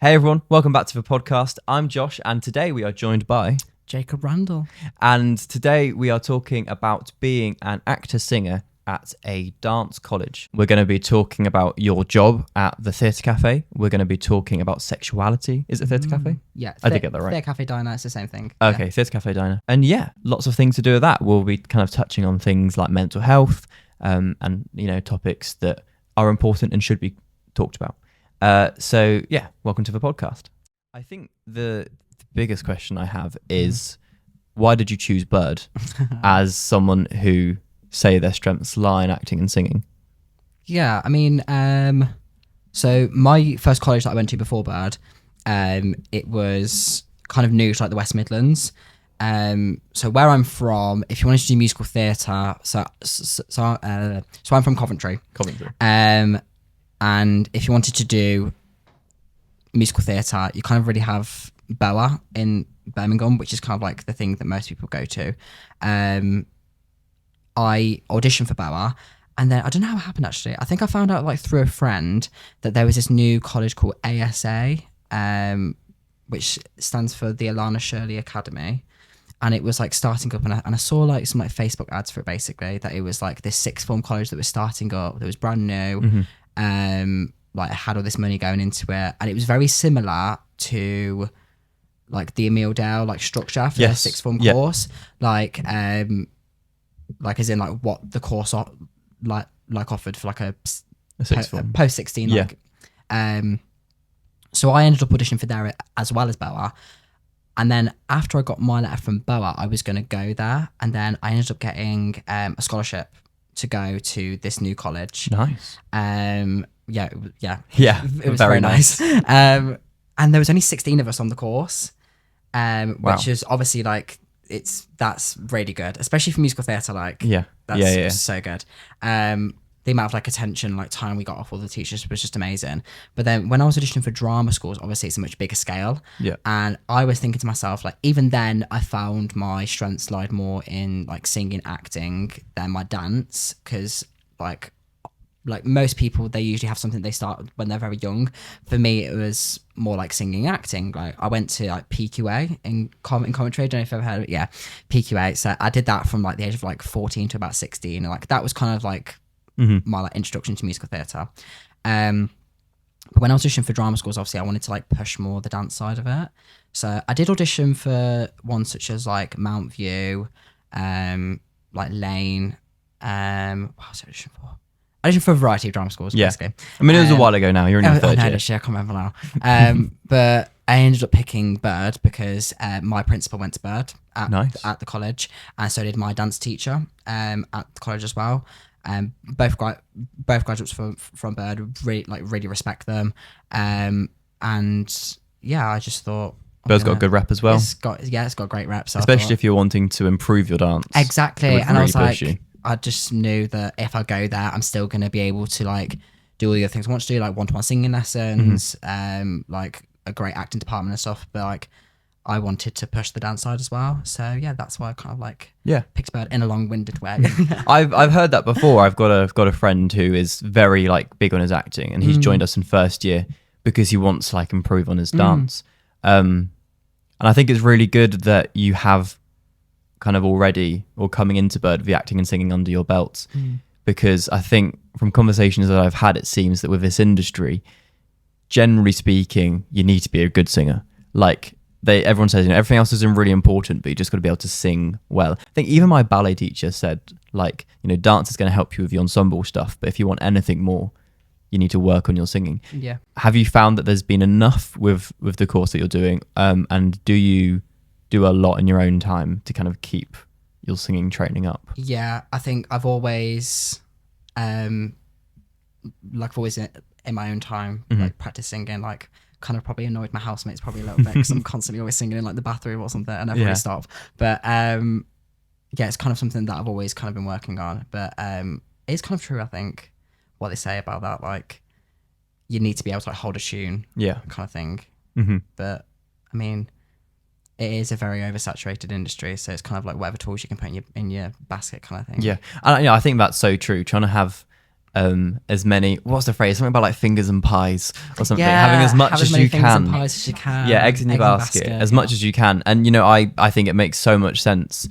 Hey everyone, welcome back to the podcast. I'm Josh and today we are joined by Jacob Randall. And today we are talking about being an actor-singer at a dance college. We're going to be talking about your job at the Theatre Cafe. We're going to be talking about sexuality. Is it Theatre Cafe? Yeah. I did get that right. Theatre Cafe Diner, it's the same thing. Okay, Theatre Cafe Diner. And yeah, lots of things to do with that. We'll be kind of touching on things like mental health and, topics that are important and should be talked about. So yeah, welcome to the podcast. I think the biggest question I have is, why did you choose Bird as someone who say their strengths lie in acting and singing? Yeah, I mean, so my first college that I went to before Bird, it was kind of new to like the West Midlands. So where I'm from, if you wanted to do musical theatre, so I'm from Coventry. And if you wanted to do musical theatre, you kind of really have BOA in Birmingham, which is kind of like the thing that most people go to. I auditioned for BOA, and then I don't know how it happened actually. I think I found out like through a friend that there was this new college called ASA, which stands for the Alana Shirley Academy. And it was like starting up, and I saw like some like Facebook ads for it, basically, that it was like this sixth form college that was starting up, that was brand new. Mm-hmm. Like had all this money going into it, and it was very similar to like the Emile Dale like structure for the sixth form course, like as in like what the course offered for like a sixth form post 16. So I ended up auditioning for there as well as BOA. And then after I got my letter from BOA, I was going to go there. And then I ended up getting a scholarship to go to this new college. Nice. It was very very nice. And there was only 16 of us on the course, which is obviously like, that's really good, especially for musical theatre. Like, that's so good. The amount of like attention, like time we got off all the teachers was just amazing. But then when I was auditioning for drama schools, obviously it's a much bigger scale. Yeah. And I was thinking to myself, like, even then I found my strengths lied more in like singing, acting than my dance. Cause like most people, they usually have something they start when they're very young. For me, it was more like singing, acting. Like I went to like PQA in Coventry. I don't know if you've ever heard of it. Yeah. PQA. So I did that from like the age of like 14 to about 16. And like, that was kind of like, my like introduction to musical theatre. But when I was auditioning for drama schools, obviously I wanted to like push more the dance side of it. So I did audition for ones such as like Mount View, like Lane. What was I auditioning for? I auditioned for a variety of drama schools, basically. I mean, it was a while ago now. You're in your third year. I can't remember now. But I ended up picking Bird because my principal went to Bird at the college, and so did my dance teacher at the college as well. Both graduates from Bird, really respect them. And yeah, I just thought Bird's got a good rep as well. It's got a great rep. So especially if you're wanting to improve your dance. Exactly. And really I was like, you. I just knew that if I go there, I'm still going to be able to like do all the other things I want to do, like one-to-one singing lessons, like a great acting department and stuff. But like, I wanted to push the dance side as well. So yeah, that's why I kind of like picked Bird in a long-winded way. I've heard that before. I've got a friend who is very like big on his acting, and he's joined us in first year because he wants to like improve on his dance. And I think it's really good that you have kind of already or coming into Bird the acting and singing under your belts, because I think from conversations that I've had, it seems that with this industry, generally speaking, you need to be a good singer. Like everyone says, everything else isn't really important, but you just got to be able to sing well. I think even my ballet teacher said, like, dance is going to help you with your ensemble stuff, but if you want anything more, you need to work on your singing. Yeah. Have you found that there's been enough with the course that you're doing? And do you do a lot in your own time to kind of keep your singing training up? Yeah, I think I've always, in my own time, like practice singing, like kind of probably annoyed my housemates probably a little bit because I'm constantly always singing in like the bathroom or something. I never really stop. But it's kind of something that I've always kind of been working on. But it's kind of true, I think, what they say about that. Like, you need to be able to like hold a tune, kind of thing. But I mean, it is a very oversaturated industry, so it's kind of like whatever tools you can put in your basket kind of thing. Yeah, and I think that's so true. Trying to have as many, what's the phrase? Something about like fingers and pies or something. Yeah, Having as much have as many you fingers and can. pies as you can. Yeah, eggs in your basket as much as you can. And you know, I think it makes so much sense.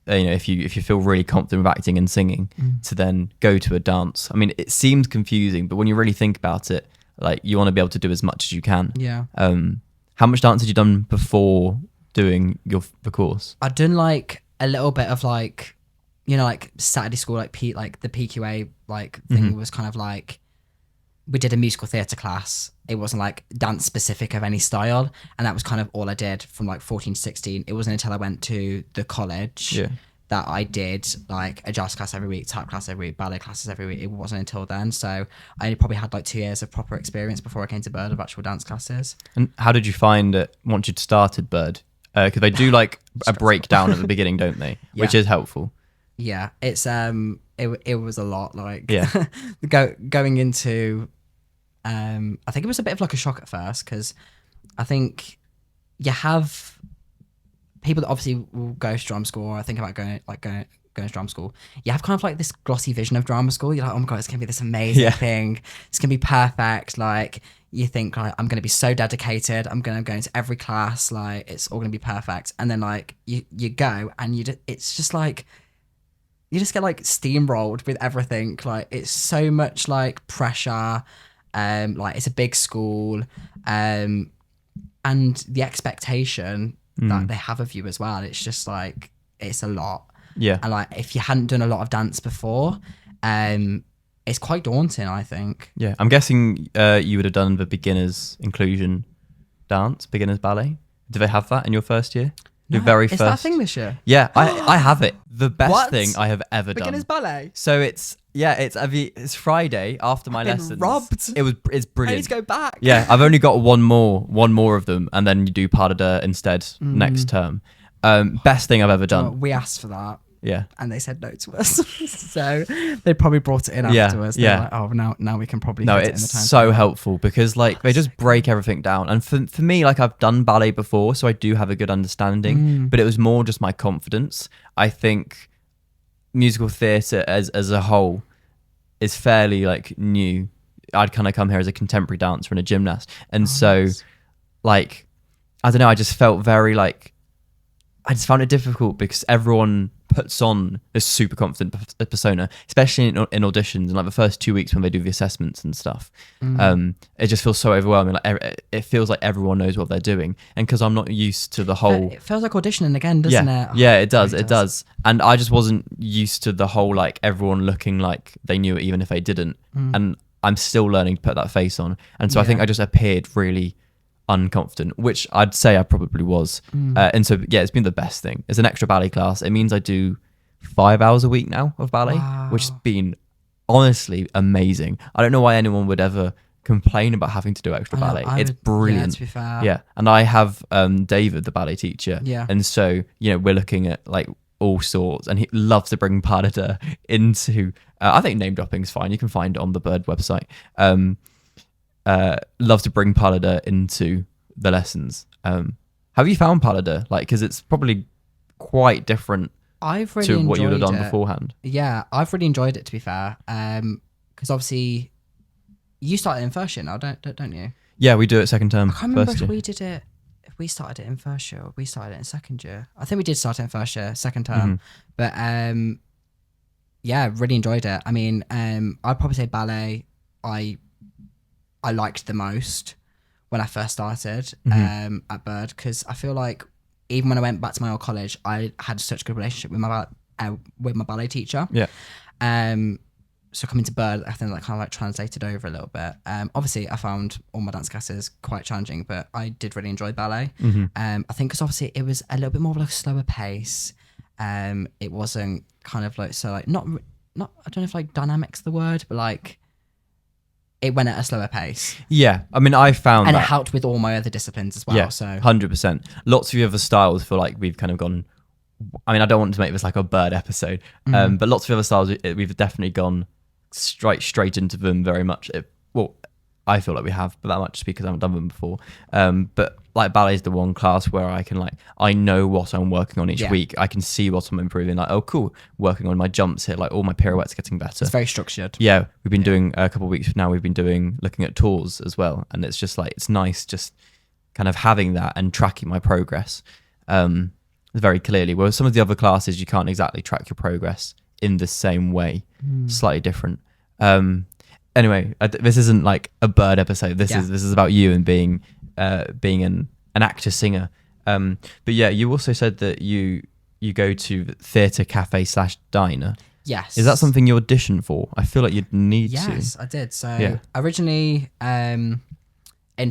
You know, if you feel really confident with acting and singing, to then go to a dance. I mean, it seems confusing, but when you really think about it, like you want to be able to do as much as you can. Yeah. How much dance had you done before doing the course? I'd done like a little bit of like, you know, like Saturday school, like the PQA like thing was kind of like, we did a musical theatre class. It wasn't like dance specific of any style. And that was kind of all I did from like 14 to 16. It wasn't until I went to the college that I did like a jazz class every week, tap class every week, ballet classes every week. It wasn't until then. So I probably had like 2 years of proper experience before I came to Bird of actual dance classes. And how did you find it once you'd started Bird? Because they do like a breakdown at the beginning, don't they? Yeah. Which is helpful. Yeah, it's it was a lot, like going into I think it was a bit of like a shock at first, because I think you have people that obviously will go to drama school, or think about going to drama school. You have kind of like this glossy vision of drama school. You're like, oh my god, it's gonna be this amazing thing. It's gonna be perfect. Like you think like, I'm gonna be so dedicated. I'm gonna go into every class. Like it's all gonna be perfect. And then like you go and it's just like, you just get like steamrolled with everything. Like it's so much like pressure. Like it's a big school, and the expectation that they have of you as well. It's just like, it's a lot. Yeah. And like, if you hadn't done a lot of dance before, it's quite daunting, I think. Yeah. I'm guessing you would have done the beginners inclusion dance, beginners ballet. Did they have that in your first year? Your very Is first. that a thing this year? Yeah, I have it. The best What? thing I have ever Beginners done. ballet? So it's Friday after my I've been lessons. robbed. It's I need brilliant. to go back. Yeah, I've only got one more of them, and then you do pas de deux instead next term. Best thing I've ever done. Well, we asked for that. Yeah. And they said no to us. So they probably brought it in afterwards. They were like, oh, now we can probably fit it in the time. It's so helpful because like they just break everything down. And for me, like I've done ballet before, so I do have a good understanding, but it was more just my confidence. I think musical theatre as a whole is fairly like new. I'd kind of come here as a contemporary dancer and a gymnast. And like, I don't know, I just felt very like, I just found it difficult because everyone puts on this super confident persona, especially in auditions and like the first 2 weeks when they do the assessments and stuff. It just feels so overwhelming. Like it feels like everyone knows what they're doing, and because I'm not used to the whole, it feels like auditioning again, doesn't it? Yeah, it does. And I just wasn't used to the whole like everyone looking like they knew it even if they didn't. And I'm still learning to put that face on, and so I think I just appeared really unconfident, which I'd say I probably was. And so it's been the best thing. It's an extra ballet class. It means I do 5 hours a week now of ballet, which has been honestly amazing. I don't know why anyone would ever complain about having to do extra ballet. It's brilliant. Yeah, to be fair. Yeah, and I have David, the ballet teacher, and so we're looking at like all sorts, and he loves to bring pas de deux into I think name dropping is fine, you can find it on the Bird website. Love to bring pas de deux into the lessons. Have you found pas de deux? Like, because it's probably quite different to what you would have done beforehand. Yeah, I've really enjoyed it, to be fair. Because obviously, you started in first year now, don't you? Yeah, we do it second term. I can't remember if we did it. If we started it in first year, or we started it in second year. I think we did start it in first year, second term. But yeah, really enjoyed it. I mean, I'd probably say ballet. I liked the most when I first started at Bird, because I feel like even when I went back to my old college, I had such a good relationship with my ballet teacher. Yeah. So coming to Bird, I think that kind of like translated over a little bit. Obviously, I found all my dance classes quite challenging, but I did really enjoy ballet. I think because obviously it was a little bit more of like a slower pace. It wasn't kind of like, so like not I don't know if like dynamic's the word, but like it went at a slower pace. Yeah, I mean, I found and that. it helped with all my other disciplines as well. Yeah, so 100%. Lots of the other styles feel like we've kind of gone. I mean, I don't want to make this like a Bird episode, but lots of the other styles we've definitely gone straight into them very much. I feel like we have, but that might just be because I haven't done them before. But like ballet is the one class where I can like, I know what I'm working on each week. I can see what I'm improving. Like, oh, cool, working on my jumps here. Like all my pirouettes getting better. It's very structured. Yeah, we've been doing a couple of weeks now. We've been looking at tours as well, and it's just like it's nice just kind of having that and tracking my progress very clearly. Whereas some of the other classes, you can't exactly track your progress in the same way. Slightly different. Anyway, this isn't like a bird episode. This is about you and being an actor singer. But yeah, you also said that you go to theatre cafe / diner. Yes. Is that something you auditioned for? I feel like you'd need to. Yes, I did. So originally in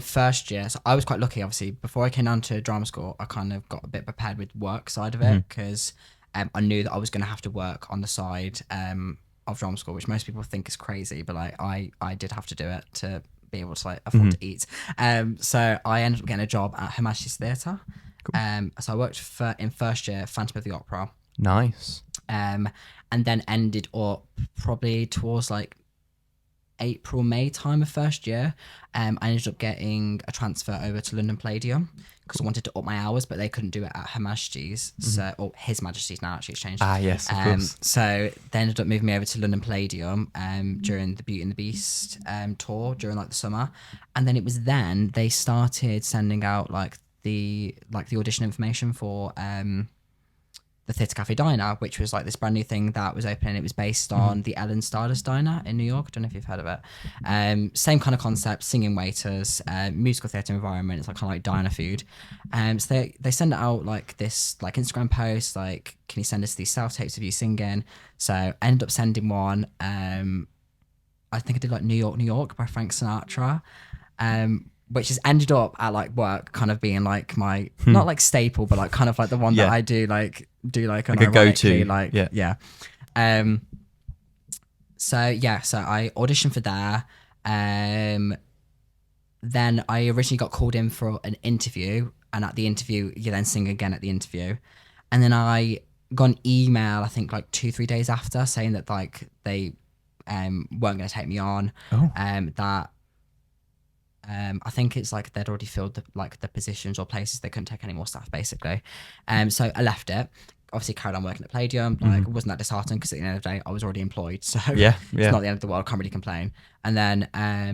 first year, so I was quite lucky, obviously. Before I came down to drama school, I kind of got a bit prepared with work side of it because I knew that I was going to have to work on the side of drama school, which most people think is crazy, but like I did have to do it to be able to like afford to eat. So I ended up getting a job at Her Majesty's Theatre. Cool. So I worked in first year Phantom of the Opera. Nice. And then ended up probably towards like April, May time of first year. I ended up getting a transfer over to London Palladium because I wanted to up my hours, but they couldn't do it at Her Majesty's, or His Majesty's now, actually it's changed. Yes, of course. So they ended up moving me over to London Palladium during the Beauty and the Beast tour during like the summer, and then it was then they started sending out like the audition information for the Theatre Cafe Diner, which was like this brand new thing that was opening. It was based on the Ellen Stardust Diner in New York. I don't know if you've heard of it. Same kind of concept, singing waiters, musical theatre environment. It's like kind of like diner food. So they send it out like this like Instagram post, like, can you send us these self-tapes of you singing? So I ended up sending one. I think I did like New York, New York by Frank Sinatra. Which has ended up at like work kind of being like my not like staple, but like kind of like the one that I do like a go-to, like yeah. So I auditioned for there. Then I originally got called in for an interview, and at the interview you then sing again at the interview, and then I got an email I think like 2-3 days after saying that like they weren't going to take me on. That I think it's like they'd already filled the positions or places. They couldn't take any more staff, basically. So I left it. Obviously, carried on working at Palladium. Like, wasn't that disheartened because at the end of the day, I was already employed. So it's not the end of the world. Can't really complain. And then I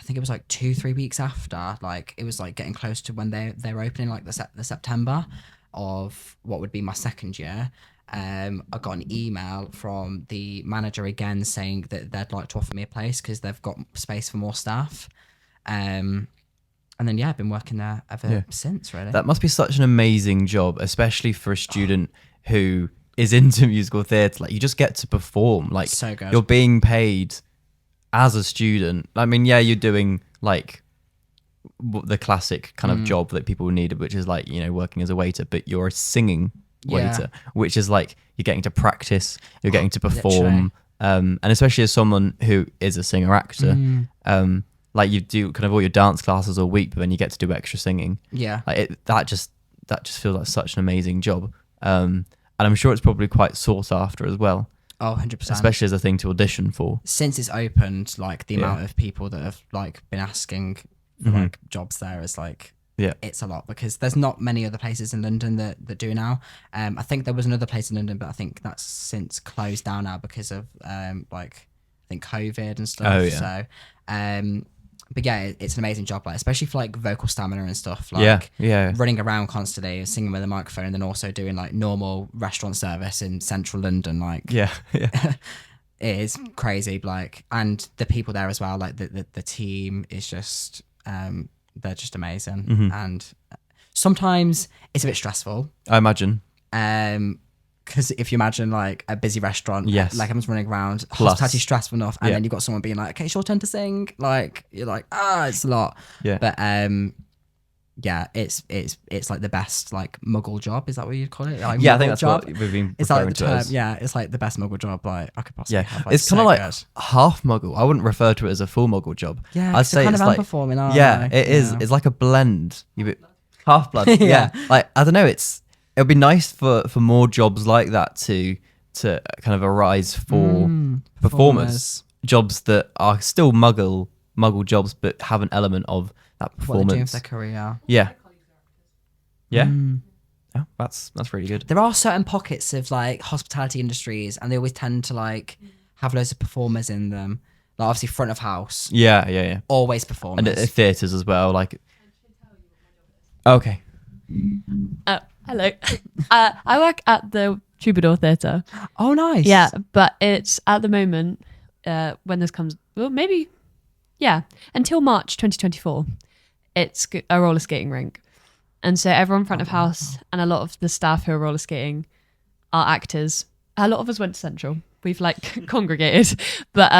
think it was like 2-3 weeks after, like it was like getting close to when they were opening, like the September of what would be my second year. I got an email from the manager again saying that they'd like to offer me a place because they've got space for more staff. And then I've been working there ever since, really. That must be such an amazing job, especially for a student who is into musical theatre. Like, you just get to perform. Like, so good. You're being paid as a student. I mean, you're doing like the classic kind of job that people need, which is like, you know, working as a waiter, but you're a singing waiter, which is like you're getting to practice, you're getting to perform, and especially as someone who is a singer actor, like you do kind of all your dance classes all week, but then you get to do extra singing. Yeah, like that just feels like such an amazing job, and I'm sure it's probably quite sought after as well. Oh, 100%. Especially as a thing to audition for. Since it's opened, like the amount of people that have like been asking for like jobs there is like, it's a lot, because there's not many other places in London that do now. I think there was another place in London, but I think that's since closed down now because of like I think COVID and stuff. Oh, yeah. So but yeah, it's an amazing job, like especially for like vocal stamina and stuff, like running around constantly, singing with a microphone, and then also doing like normal restaurant service in central London, like it is crazy. Like, and the people there as well, like the team is just they're just amazing, and sometimes it's a bit stressful, I imagine, because if you imagine like a busy restaurant, like everyone's running around, hospitality's stressful enough, and then you've got someone being like, okay, it's your turn to sing, like you're like, it's a lot. But it's like the best like muggle job, is that what you'd call it? Like, I think that's job? What we've been it's like the term, it's like the best muggle job like I could possibly have. Like, it's kind of like half muggle. I wouldn't refer to it as a full muggle job. I'd say it's like performing. It is. It's like a blend. Half blood. Like, I don't know, it would be nice for more jobs like that to kind of arise for performers. Jobs that are still muggle muggle jobs, but have an element of that What they're doing performance. for their career. Yeah, yeah, Mm. yeah. That's really good. There are certain pockets of like hospitality industries, and they always tend to like have loads of performers in them. Like obviously front of house, Yeah. always And performers. theatres as well. Like, okay, Hello. I work at the Troubadour Theatre. Oh, nice. Yeah, but it's at the moment, when this comes, well, maybe, yeah, until March 2024, it's a roller skating rink. And so everyone front of house and a lot of the staff who are roller skating are actors. A lot of us went to Central. We've like congregated, but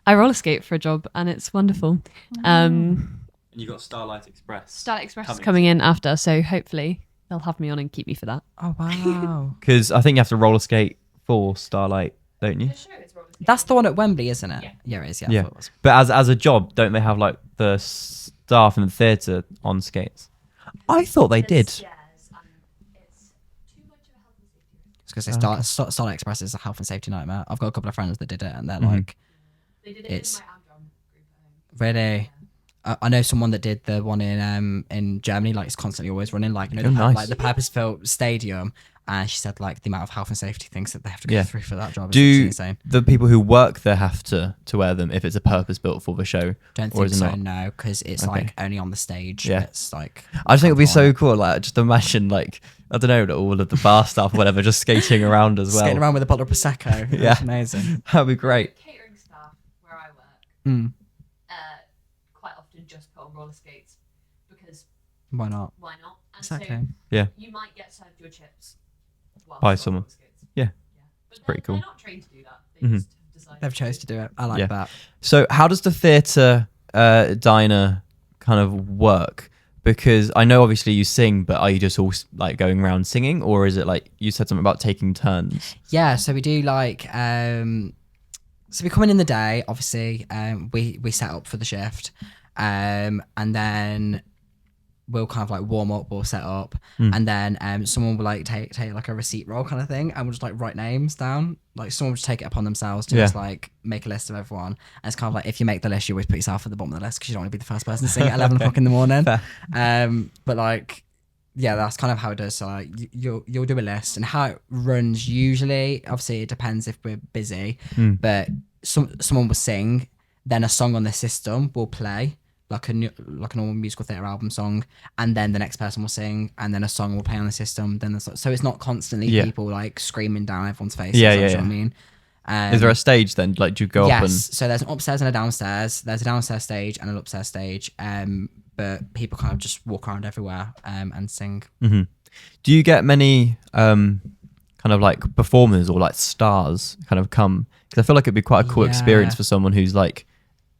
I roller skate for a job and it's wonderful. And you got Starlight Express. Starlight Express is coming in after, so hopefully they'll have me on and keep me for that. Oh, wow. Because I think you have to roller skate for Starlight, don't you? That's the one at Wembley, isn't it? Yeah, it is. Yeah. I Yeah. thought it was. But as a job, don't they have like the staff in the theatre on skates? I thought they did. Because Starlight Express is a health and safety nightmare. I've got a couple of friends that did it, and they're like, it's really. I know someone that did the one in Germany. Like it's constantly always running. Like they have, nice. like the purpose-built stadium, and she said like the amount of health and safety things that they have to go through for that job is Do insane. the people who work there have to wear them if it's a purpose built for the show? Don't or think is it so, not? no, because it's Okay. like only on the stage. Yeah. It's like I just think it'd be can't so go on. cool. Like, just imagine, like, I don't know, all of the bar staff or whatever, just skating around as well. Skating around with a bottle of prosecco. Yeah. That's amazing. That'd be great. Catering staff where I work Mm. quite often just put on roller skates because Why not? why not? And Exactly. so Yeah. you might get served your chips whilst By on someone. roller skates. Yeah. But It's pretty cool. They're not trained to do that. They Mhm. just have decided. They've chose to do it. I like Yeah. that. So, how does the theatre diner kind of work? Because I know obviously you sing, but are you just all like going around singing, or is it like you said something about taking turns? Yeah, so we do like so we come in the day, obviously, we set up for the shift, and then we'll kind of like warm up, we'll set up, and then someone will like take like a receipt roll kind of thing, and we'll just like write names down. Like someone will just take it upon themselves to just like make a list of everyone. And it's kind of like if you make the list, you always put yourself at the bottom of the list because you don't want to be the first person to sing at 11 o'clock in the morning. But like, yeah, that's kind of how it does. So like, you'll do a list, and how it runs usually. Obviously, it depends if we're busy, but someone will sing, then a song on the system will play. Like a normal musical theatre album song, and then the next person will sing, and then a song will play on the system. Then so it's not constantly people like screaming down everyone's faces. Yeah. What I mean. Is there a stage then? Like, do you go up and? Yes. So there's an upstairs and a downstairs. There's a downstairs stage and an upstairs stage. But people kind of just walk around everywhere and sing. Mm-hmm. Do you get many kind of like performers or like stars kind of come? Because I feel like it'd be quite a cool experience for someone who's like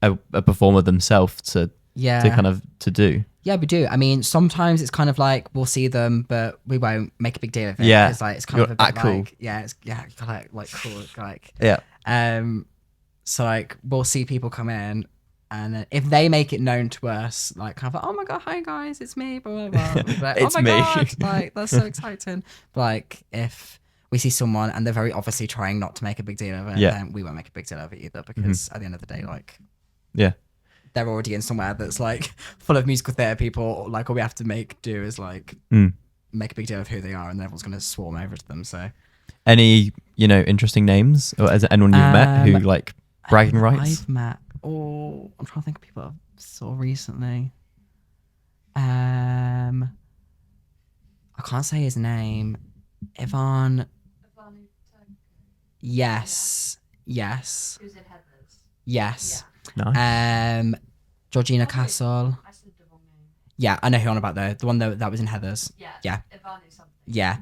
a performer themselves to kind of to do. Yeah, we do. I mean, sometimes it's kind of like we'll see them, but we won't make a big deal of it. Yeah. It's like it's kind of a bit cool. like it's kind of like cool. Like Yeah. So like we'll see people come in, and if they make it known to us, like kind of like, oh my god, hi guys, it's me, blah blah blah. Like, It's oh my me. god, like that's so exciting. But like if we see someone and they're very obviously trying not to make a big deal of it, then we won't make a big deal of it either, because at the end of the day, like they're already in somewhere that's like full of musical theatre people. Like all we have to make do is like make a big deal of who they are, and then everyone's going to swarm over to them. So any interesting names, or is there anyone you've met who like bragging rights? I've met. Oh, I'm trying to think of people I've saw recently. I can't say his name. Ivan. Yes. Who's in Heathers? Yes. Nice. Georgina Castle. I said the wrong name. Yeah, I know who you're on about though. The one that was in Heathers. Yeah. Ivanu something. Yeah.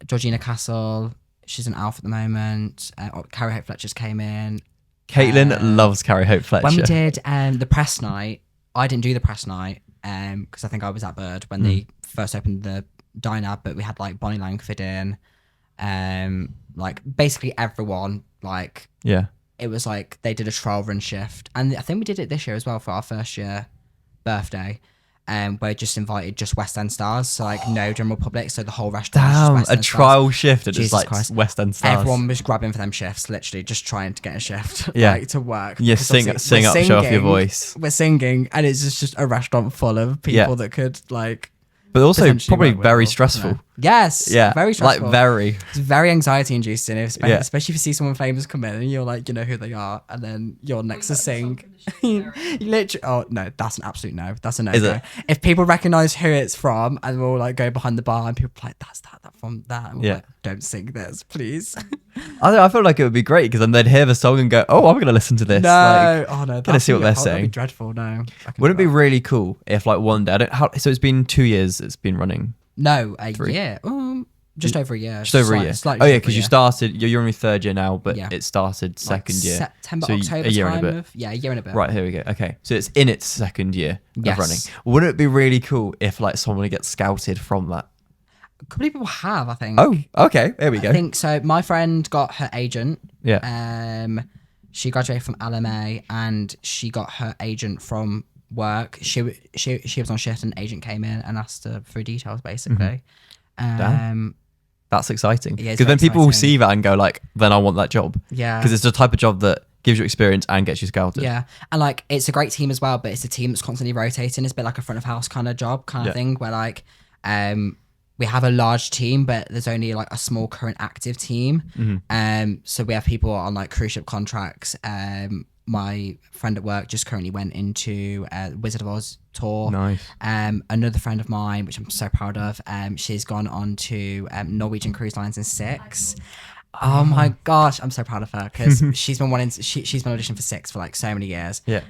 Georgina Castle. She's an Alf at the moment. Carrie Hope Fletcher's came in. Caitlin loves Carrie Hope Fletcher. When we did the press night, I didn't do the press night because I think I was at Bird when they first opened the diner, but we had like Bonnie Langford in, like basically everyone. Like it was like they did a trial run shift, and I think we did it this year as well for our first year birthday. where just invited just West End stars, so like no general public, so the whole restaurant was just Damn, West a End trial shift at just Jesus like Christ. West End stars. Everyone was grabbing for them shifts, literally just trying to get a shift, Yeah. like to work. Yeah, Because sing obviously up, we're show off your singing- voice. We're singing, and it's just a restaurant full of people Yeah. that could like. But also potentially probably work with very or, stressful. you know. Yes. Yeah, Very stressful. like very. It's very anxiety inducing, especially, Yeah. especially if you see someone famous come in and you're like, you know who they are, and then you're next to sing. You literally, oh no, that's an absolute no. That's a no. Is it? If people recognize who it's from and we'll like go behind the bar and people are like, that's that from that. And we're Yeah. like, don't sing this, please. I feel like it would be great because then they'd hear the song and go, "Oh, I'm gonna listen to this." No, Like, oh no, gotta see what they're that'd saying. be dreadful. No, I couldn't wouldn't it do be that. really cool if like one day? So it's been 2 years. It's been running. No, a 3. year. Just over a year. Just over a year. Slightly Oh yeah, over a because you year. started. You're in your 3rd year now, but Yeah. it started Like 2nd year. September, So October a year and a time bit. of a year and a bit. Right, here we go. Okay, so it's in its 2nd year Yes. of running. Wouldn't it be really cool if like someone gets scouted from that? A couple of people have, I think. Oh, okay, there we go. I think so. My friend got her agent. Yeah. She graduated from LMA and she got her agent from work. She was on shift and agent came in and asked her for details basically. Mm-hmm. Damn. That's exciting. Yeah, Because it's then very people will exciting. see that and go like, then I want that job. Yeah. Because it's the type of job that gives you experience and gets you scouted. Yeah, and like it's a great team as well, but it's a team that's constantly rotating. It's a bit like a front of house kind of job, kind Yeah. of thing, where like we have a large team, but there's only like a small current active team. Mm-hmm. So we have people on like cruise ship contracts. My friend at work just currently went into Wizard of Oz tour. Nice. Another friend of mine, which I'm so proud of, she's gone on to Norwegian Cruise Lines in 6. Oh my gosh, I'm so proud of her because she's been wanting. She's been auditioning for 6 for like so many years. Yeah.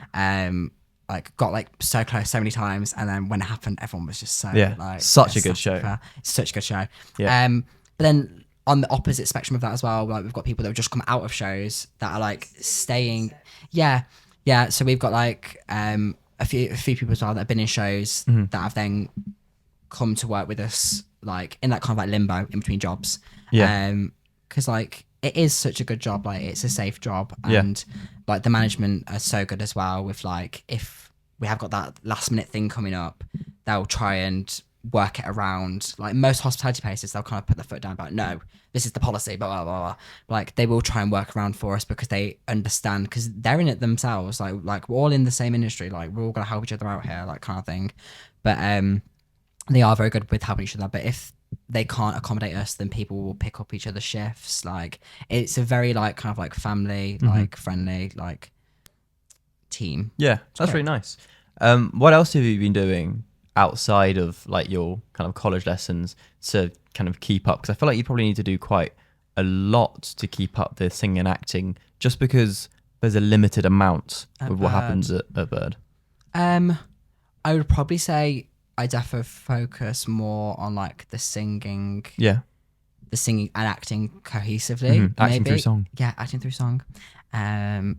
Like got like so close so many times, and then when it happened, everyone was just so Yeah, like such a good ecstatic show. for her. It's such a good show. Yeah. But then on the opposite spectrum of that as well, like we've got people that have just come out of shows that are like staying. Yeah. So we've got like a few people as well that have been in shows that have then come to work with us, like in that kind of like limbo in between jobs. Yeah. Because like it is such a good job, like it's a safe job, Yeah. and like the management are so good as well. With like if we have got that last minute thing coming up, they'll try and work it around. Like most hospitality places, they'll kind of put their foot down about no, this is the policy, blah blah blah blah. Like they will try and work around for us because they understand, because they're in it themselves. Like we're all in the same industry. Like we're all gonna help each other out here, like kind of thing. But they are very good with helping each other. But if they can't accommodate us, then people will pick up each other's shifts. Like it's a very like kind of like family, like friendly, like team. Yeah, that's really nice. What else have you been doing outside of like your kind of college lessons to kind of keep up? Because I feel like you probably need to do quite a lot to keep up the singing and acting, just because there's a limited amount At with what Bird. happens at Bird. I would probably say I definitely focus more on like the singing Yeah. and acting cohesively. Acting maybe. through song. Yeah, acting through song. And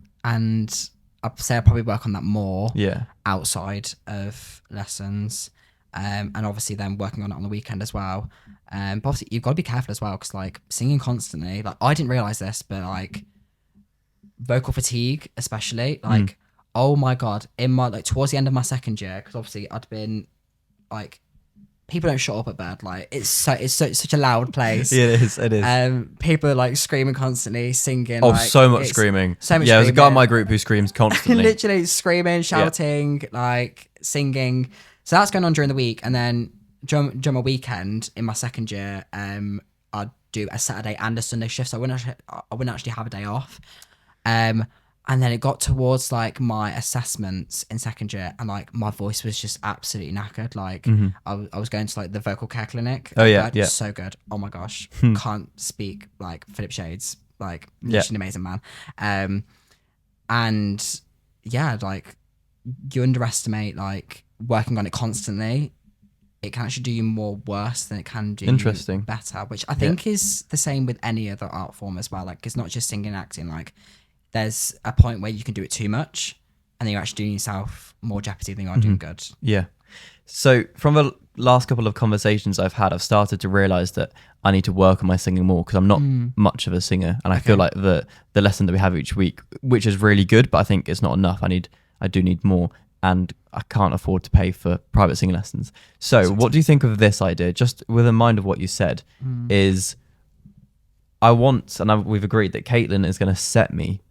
I'd say I'll probably work on that more Yeah. outside of lessons. And obviously then working on it on the weekend as well. But obviously you've got to be careful as well, because like singing constantly, like I didn't realize this, but like vocal fatigue especially, like oh my god, in my like towards the end of my 2nd year, because obviously I'd been like, people don't shut up at Bird, like it's such a loud place. Yeah, it is. People are like screaming constantly, singing. Oh, like, so much it's- screaming. so much Yeah, there's a guy in screaming. my group who screams constantly. Literally screaming, shouting, like singing. So that's going on during the week, and then during my weekend in my 2nd year, I'd do a Saturday and a Sunday shift. So I wouldn't actually have a day off. And then it got towards like my assessments in 2nd year, and like my voice was just absolutely knackered. Like I was going to like the vocal care clinic. Oh, yeah, Bird, yeah. so good. Oh my gosh, can't speak like Philip Shades. Like Yeah. literally an amazing man. And yeah, like you underestimate like working on it constantly. It can actually do you more worse than it can do Interesting. you better, which I think is the same with any other art form as well. Like it's not just singing and acting. Like there's a point where you can do it too much, and then you're actually doing yourself more jeopardy than you are doing good. Yeah. So from the last couple of conversations I've had, I've started to realize that I need to work on my singing more, because I'm not much of a singer, and I feel like the lesson that we have each week, which is really good, but I think it's not enough. I do need more, and I can't afford to pay for private singing lessons. So what do you think of this idea? Just with in mind of what you said, is I want, and we've agreed that Kaitlin is going to set me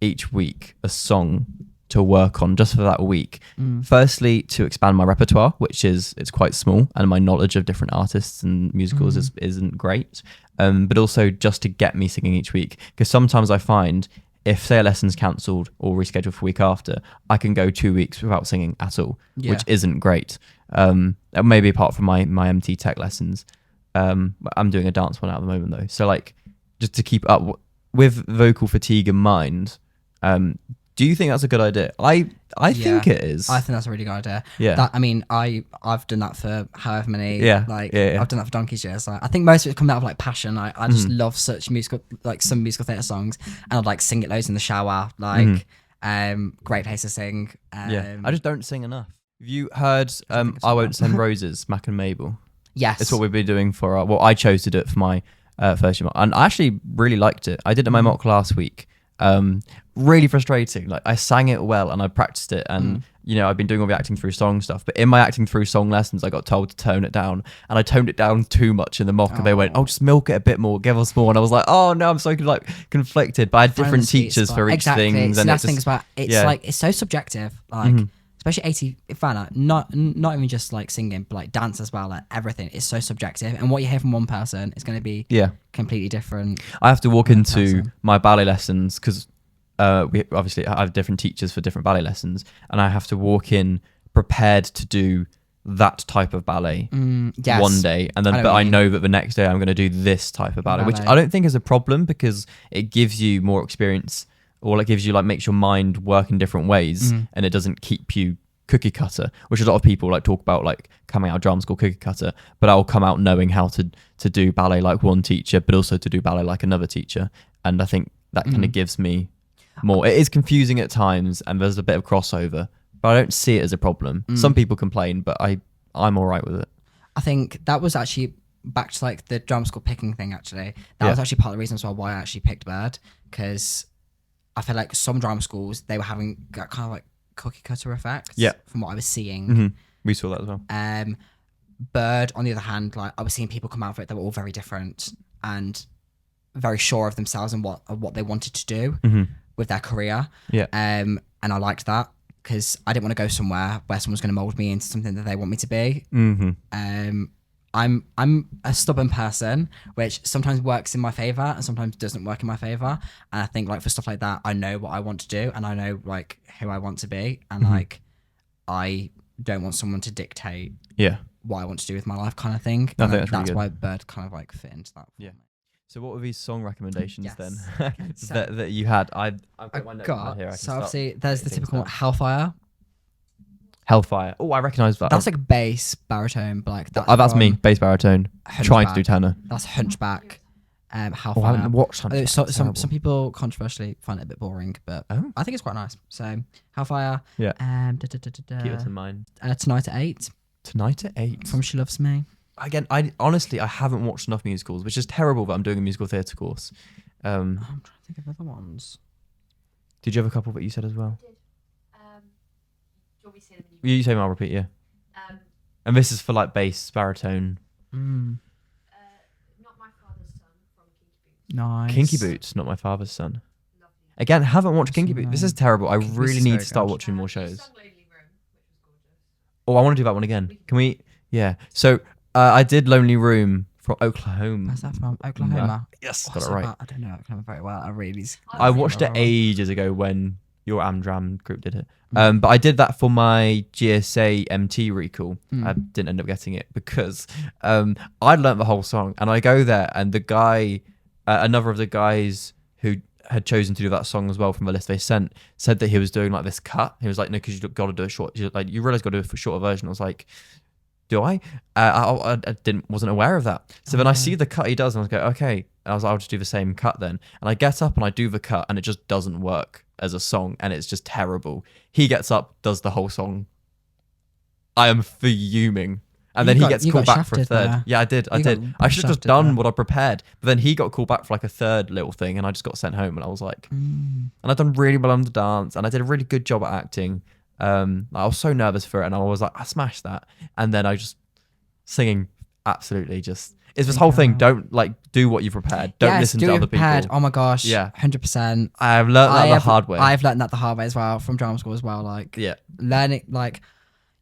each week a song to work on just for that week. Firstly, to expand my repertoire, which it's quite small, and my knowledge of different artists and musicals isn't great. But also just to get me singing each week, because sometimes I find if say a lesson's cancelled or rescheduled for a week after, I can go 2 weeks without singing at all, which isn't great. Maybe apart from my MT Tech lessons. I'm doing a dance one at the moment though, so like just to keep up with vocal fatigue in mind. Do you think that's a good idea? I think it is. I think that's a really good idea. Yeah. That, I mean, I've done that for however many. Yeah. I've done that for donkey's years. Like, I think most of it comes out of like passion. I just love such musical, like some musical theatre songs, and I'd like sing it loads in the shower. Like, great place to sing. I just don't sing enough. Have you heard I Won't Send Roses, Mac and Mabel? Yes. It's what we've been doing for I chose to do it for my first year mock, and I actually really liked it. I did it in my mock last week. Really frustrating. Like I sang it well and I practiced it, and you know, I've been doing all the acting through song stuff, but in my acting through song lessons I got told to tone it down, and I toned it down too much in the mock, and they went, "Oh, just milk it a bit more, give us more," and I was like, "Oh no, I'm so like conflicted." But I had different teachers for each thing. And that's the thing about it's like it's so subjective, like especially 80 not even just like singing, but like dance as well. Like everything is so subjective, and what you hear from one person is going to be completely different. I have to walk into my ballet lessons because we obviously I have different teachers for different ballet lessons, and I have to walk in prepared to do that type of ballet one day, and then I know that the next day I'm going to do this type of ballet, which I don't think is a problem because it gives you more experience, or it gives you like makes your mind work in different ways, and it doesn't keep you cookie cutter, which a lot of people like talk about, like coming out of drama school cookie cutter. But I'll come out knowing how to do ballet like one teacher, but also to do ballet like another teacher, and I think that kind of gives me more. It is confusing at times, and there's a bit of crossover, but I don't see it as a problem. Some people complain, but I'm all right with it. I think that was actually back to like the drama school picking thing. Actually, that was actually part of the reason as well why I actually picked Bird, because I feel like some drama schools, they were having that kind of like cookie cutter effect. From what I was seeing. We saw that as well. Bird, on the other hand, like I was seeing people come out of it that were all very different and very sure of themselves and what they wanted to do with their career. And I liked that, because I didn't want to go somewhere where someone's going to mold me into something that they want me to be. I'm a stubborn person, which sometimes works in my favor and sometimes doesn't work in my favor. And I think like for stuff like that, I know what I want to do, and I know like who I want to be, and like I don't want someone to dictate what I want to do with my life, kind of thing. I think that's why Bird kind of like fit into that. So what were these song recommendations then that you had? I've got my notes here. So obviously there's the typical Hellfire. Oh, I recognise that. That's like bass, baritone, but like that's me, bass, baritone. Trying to do tenor. That's Hunchback. Hellfire. I haven't watched Hunchback. Some people controversially find it a bit boring, but I think it's quite nice. So Hellfire. Keep it in mind. Tonight at 8. Tonight at 8. From She Loves Me. Again, I haven't watched enough musicals, which is terrible that I'm doing a musical theatre course. I'm trying to think of other ones. Did you have a couple that you said as well? I did. Do you want me to say them? You say them, I'll repeat, yeah. And this is for like bass, baritone. Not My Father's Son from Kinky Boots. Nice. Kinky Boots, Not My Father's Son. Lovely. Again, haven't watched Kinky Boots. This is terrible. I Kinky Boots really is need very to start good. watching more shows. Sung Lonely Room, which was gorgeous. Oh, I want to do that one again. Can we? Yeah. So I did Lonely Room from Oklahoma. Where's that from? Oklahoma. Yes, Oh, got it so right. bad. I don't know Oklahoma very well. I watched it ages ago when your Amdram group did it. But I did that for my GSA MT recall. I didn't end up getting it because I'd learnt the whole song, and I go there, and the guy, another of the guys who had chosen to do that song as well from the list they sent, said that he was doing like this cut. He was like, no, because you've got to do a short. Like, you realize got to do a shorter version. I was like, do I? I wasn't aware of that. So then I see the cut he does, and I was like, okay. And I was like, I'll just do the same cut then. And I get up and I do the cut, and it just doesn't work as a song, and it's just terrible. He gets up, does the whole song. I am fuming. And then he gets called back for a third. There. Yeah, I did. I should have just done what I prepared. But then he got called back for like a third little thing, and I just got sent home, and I was like, and I'd done really well on the dance, and I did a really good job at acting. I was so nervous for it, and I was like, I smashed that, and then I just singing absolutely just. It's this whole thing. Don't do what you've prepared. Don't listen to other people. Oh my gosh. Yeah. 100%. I've learned that the hard way. I've learned that the hard way as well from drama school as well. Like, yeah. Learning, like,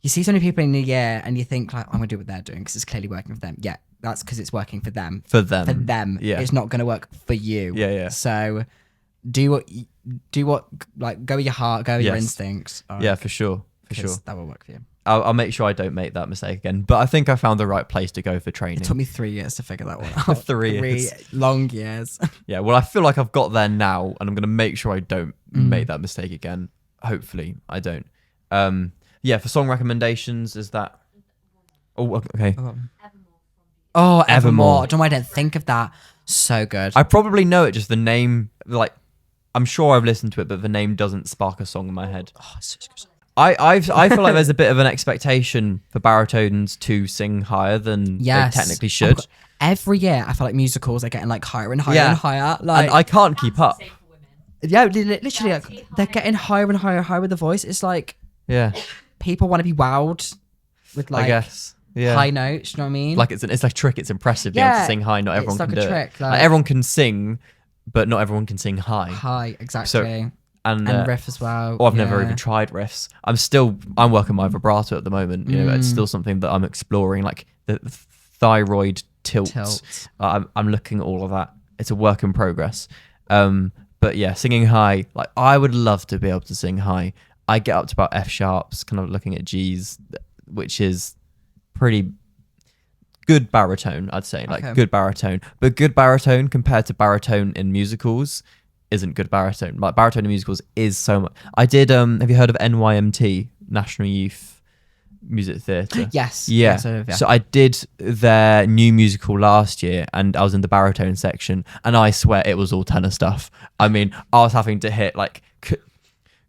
you see so many people in the year and you think, like, I'm going to do what they're doing because it's clearly working for them. Yeah, that's because it's working for them. For them. For them. Yeah. It's not going to work for you. Yeah, yeah. So do what, like, go with your heart, go with your instincts. Yeah, for sure. For sure. That will work for you. I'll make sure I don't make that mistake again. But I think I found the right place to go for training. It took me 3 years to figure that one out. 3 years. 3 long years. Yeah, well, I feel like I've got there now, and I'm going to make sure I don't make that mistake again. Hopefully, I don't. Yeah, for song recommendations, is that... Oh, okay. Oh, Evermore. Evermore. I don't know why I didn't think of that. So good. I probably know it, just the name, like, I'm sure I've listened to it, but the name doesn't spark a song in my head. Oh, it's such a good song. I feel like there's a bit of an expectation for baritones to sing higher than they technically should. Every year, I feel like musicals are getting like higher and higher and higher. Like, and I can't keep up. Yeah, literally, like, they're getting higher and higher with the voice. It's like people want to be wowed with like I guess. Yeah. high notes. You know what I mean? Like it's a trick. It's impressive being able to sing high. Not everyone like can a do trick, it. like everyone can sing, but not everyone can sing high. High, exactly. So, and riff as well. Oh, I've never even tried riffs. I'm working my vibrato at the moment. You know, it's still something that I'm exploring. Like the thyroid tilt. I'm looking at all of that. It's a work in progress. But yeah, singing high. Like I would love to be able to sing high. I get up to about F sharps, kind of looking at G's, which is pretty good baritone, I'd say. Like good baritone. But good baritone compared to baritone in musicals isn't good baritone. Like baritone in musicals is so much. I did have you heard of NYMT, National Youth Music Theatre? Yes. Yeah. Yeah. So I did their new musical last year, and I was in the baritone section, and I swear it was all tenor stuff. I mean, I was having to hit like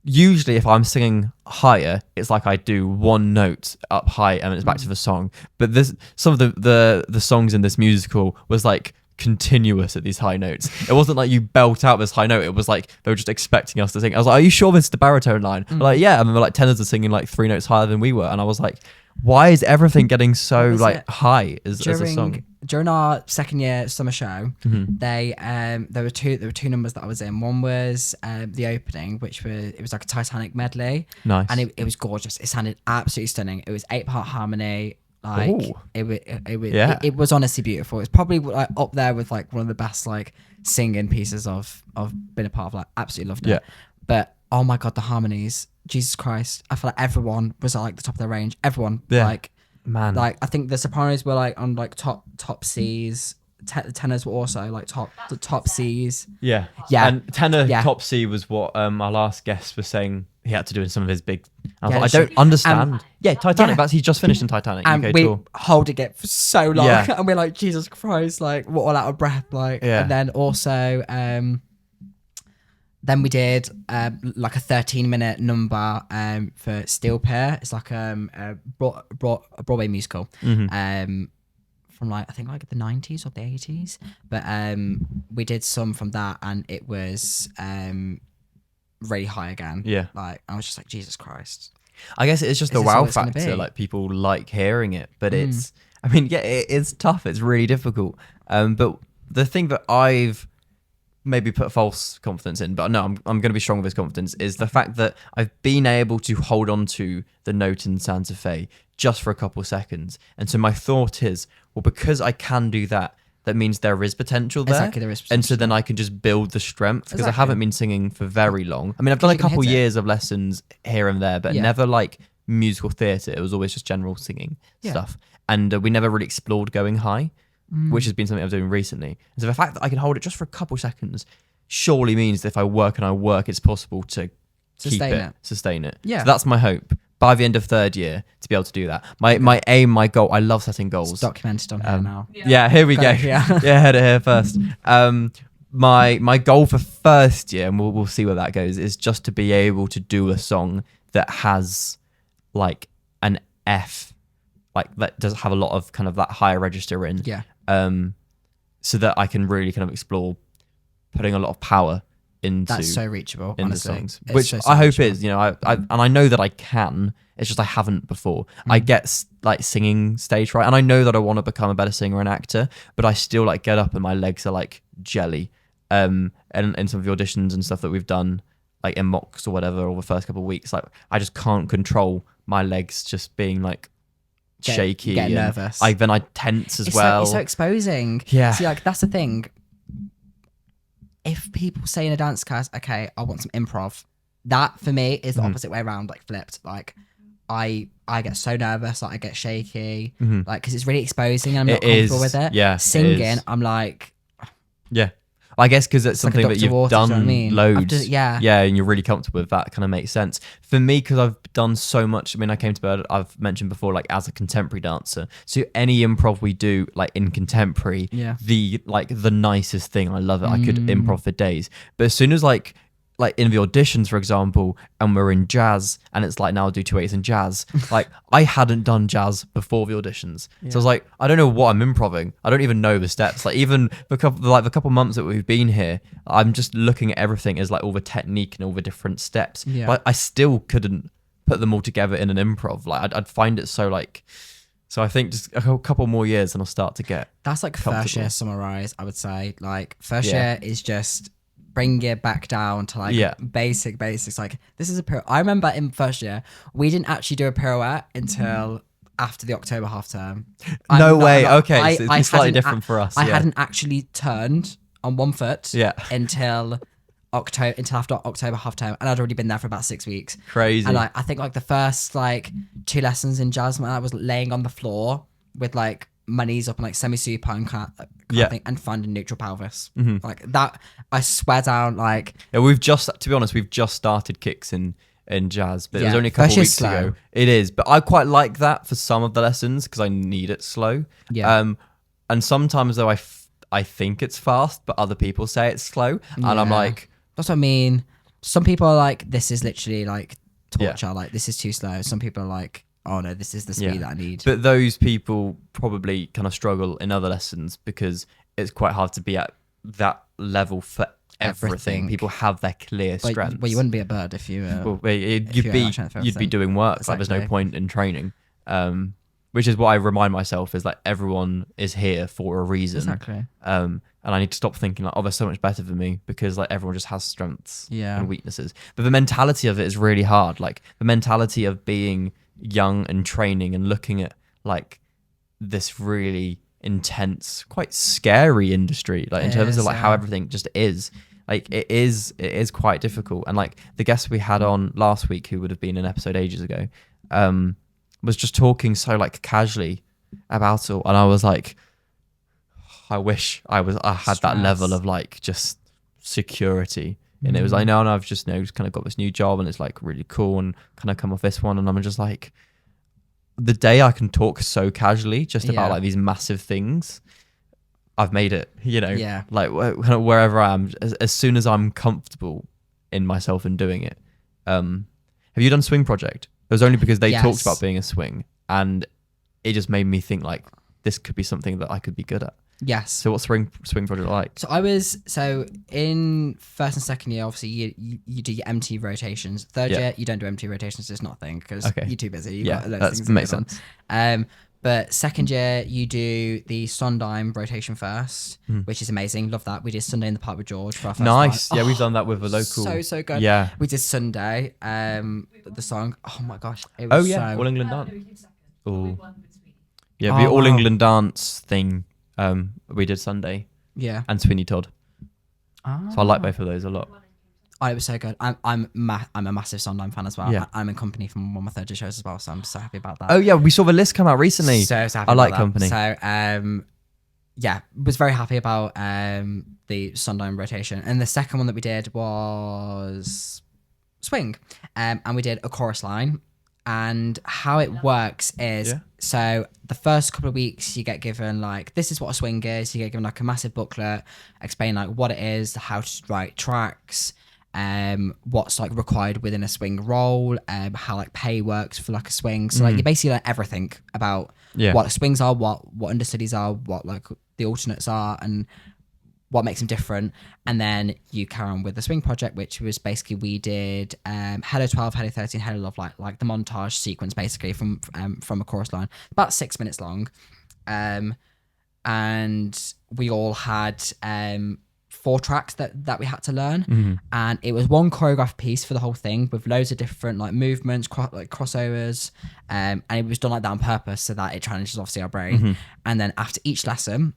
usually if I'm singing higher, it's like I do one note up high and it's back to the song. But some of the songs in this musical was like continuous at these high notes. It wasn't like you belt out this high note. It was like they were just expecting us to sing. I was like, "Are you sure this is the baritone line?" Like, yeah. I mean, like tenors are singing like 3 notes higher than we were, and I was like, "Why is everything getting so like high as a song?" During our second year summer show, there were two numbers that I was in. One was the opening, it was like a Titanic medley. Nice. And it was gorgeous. It sounded absolutely stunning. It was 8-part harmony. Like it was honestly beautiful. It's probably like up there with like one of the best like singing pieces I've been a part of. Like absolutely loved it. Yeah. But oh my god, the harmonies, Jesus Christ! I feel like everyone was at like the top of their range. Everyone, like man, like I think the sopranos were like on like top C's. The tenors were also like top C's. Yeah. And tenor top C was what our last guest was saying he had to do in some of his big. I don't understand. Titanic. That's he's just finished in Titanic. And UK we tour. holding it for so long, Yeah. and we're like, Jesus Christ, like we're all out of breath, like. Yeah. And then also, then we did like a 13-minute number for Steel Pier. It's like a Broadway musical. From like I think like the 90s or the 80s, but we did some from that, and it was really high again. Yeah, like I was just like, Jesus Christ. I guess it's just the wow factor. Like people like hearing it, but it's. I mean, yeah, it's tough. It's really difficult. But the thing that I've maybe put false confidence in, but no, I'm going to be strong with this confidence, is the fact that I've been able to hold on to the note in Santa Fe just for a couple of seconds. And so my thought is, well, because I can do that, that means there is potential there. Exactly, there is potential. And so then I can just build the strength, because I haven't been singing for very long. I mean, I've done a couple years of lessons here and there, but never like musical theatre. It was always just general singing stuff. And we never really explored going high, which has been something I'm doing recently. And so the fact that I can hold it just for a couple seconds surely means that if I work and I work, it's possible to sustain it. Yeah. So that's my hope. By the end of third year, to be able to do that. My aim, my goal, I love setting goals. It's documented on here now. Yeah, here we go. Yeah, heard it here first. My goal for first year, and we'll see where that goes, is just to be able to do a song that has like an F, like that does have a lot of kind of that higher register in. Yeah. So that I can really kind of explore putting a lot of power into That's so reachable, into honestly. songs, It's which so I hope reachable. is, you know, I and I know that I can. It's just I haven't before. I get like singing stage fright, and I know that I want to become a better singer and actor, but I still like get up and my legs are like jelly. And in some of the auditions and stuff that we've done, like in mocks or whatever, or the first couple of weeks, like I just can't control my legs just being like shaky. Get and nervous. Then I tense as It's well. so exposing. Yeah. See, like that's the thing. If people say in a dance class, okay, I want some improv, that for me is the opposite way around, like flipped. Like I get so nervous, like I get shaky, like because it's really exposing and I'm not comfortable with it. Yeah, Singing, I'm like, yeah. I guess because it's like a something that Dr. you've Waters, done you know what I mean? loads. Yeah. And you're really comfortable with that. Kind of makes sense. For me, because I've done so much, I mean, I came to Burren, I've mentioned before, like as a contemporary dancer. So any improv we do, like in contemporary, the nicest thing. I love it. I could improv for days. But as soon as like in the auditions, for example, and we're in jazz, and it's like now I'll do 2/8 in jazz. Like I hadn't done jazz before the auditions, so I was like, I don't know what I'm improving. I don't even know the steps. Like even the couple months that we've been here, I'm just looking at everything as like all the technique and all the different steps. Yeah. But I still couldn't put them all together in an improv. Like I'd find it so like. So I think just a couple more years and I'll start to get. That's like comfortable. first year summarize, I would say. Like first year is just bring it back down to like basics. Like this is a pirouette. I remember in first year we didn't actually do a pirouette until after the October half term. No way. Okay, so it's slightly different for us. I hadn't actually turned on one foot until after October half term, and I'd already been there for about 6 weeks. Crazy. And like I think like the first like 2 lessons in jazz, I was laying on the floor with like my knees up and like semi-supine kind of thing, and finding neutral pelvis. Like that, I swear down. Like we've just, to be honest, we've just started kicks in jazz, but it was only a First couple year's weeks slow. ago. It is, but I quite like that for some of the lessons because I need it slow. And sometimes though I think it's fast, but other people say it's slow, and I'm like, that's what I mean. Some people are like, this is literally like torture. Like this is too slow. Some people are like, oh no, this is the speed that I need. But those people probably kind of struggle in other lessons because it's quite hard to be at that level for everything. People have their clear strengths. Well, you wouldn't be a bird if you. You'd be doing work. Exactly. Like there's no point in training. Which is what I remind myself is like everyone is here for a reason. Exactly. And I need to stop thinking like, oh, they're so much better than me because like everyone just has strengths and weaknesses. But the mentality of it is really hard. Like the mentality of being young and training and looking at like this really intense, quite scary industry, like in terms of like how everything just is. Like it is quite difficult. And like the guest we had on last week, who would have been an episode ages ago, was just talking so like casually about it, and I was like, I wish I had that level of like just security. And it was like, no, I've just just kind of got this new job and it's like really cool and kind of come off this one, and I'm just like, the day I can talk so casually just about like these massive things, I've made it, like wherever I am, as soon as I'm comfortable in myself and doing it. Have you done Swing Project? It was only because they talked about being a swing, and it just made me think like this could be something that I could be good at. Yes. So what's Swing Project like? So in first and second year, obviously you do your MT rotations. Third year you don't do MT rotations. It's not a thing because you're too busy. You got loads of things makes going sense. But second year you do the Sondheim rotation first, which is amazing. Love that. We did Sunday in the Park with George for our first Nice. time. Yeah, we've done that with a local. So good. Yeah. We did Sunday. The song. Oh my gosh. It was All England dance. Oh. Yeah, Oh, the All wow. England dance thing. We did Sunday. Yeah. And Sweeney Todd. So I like both of those a lot. Oh, it was so good. I'm a massive Sondheim fan as well. Yeah. I'm in Company from one of my third year shows as well, so I'm so happy about that. Oh yeah, we saw the list come out recently. So happy I about like that. Company. So was very happy about the Sondheim rotation. And the second one that we did was Swing. And we did a chorus line. And how it works is, so the first couple of weeks you get given like, this is what a swing is. You get given like a massive booklet, explain like what it is, how to write tracks, what's like required within a swing role, how like pay works for like a swing. So like you basically learn everything about what swings are, what understudies are, what like the alternates are, and what makes them different, and then you carry on with the swing project, which was basically we did Hello 12, Hello 13, Hello Love, like the montage sequence basically from a chorus line, about 6 minutes long, and we all had 4 tracks that we had to learn, and it was one choreographed piece for the whole thing with loads of different like movements, like crossovers, and it was done like that on purpose so that it challenges obviously our brain. And then after each lesson,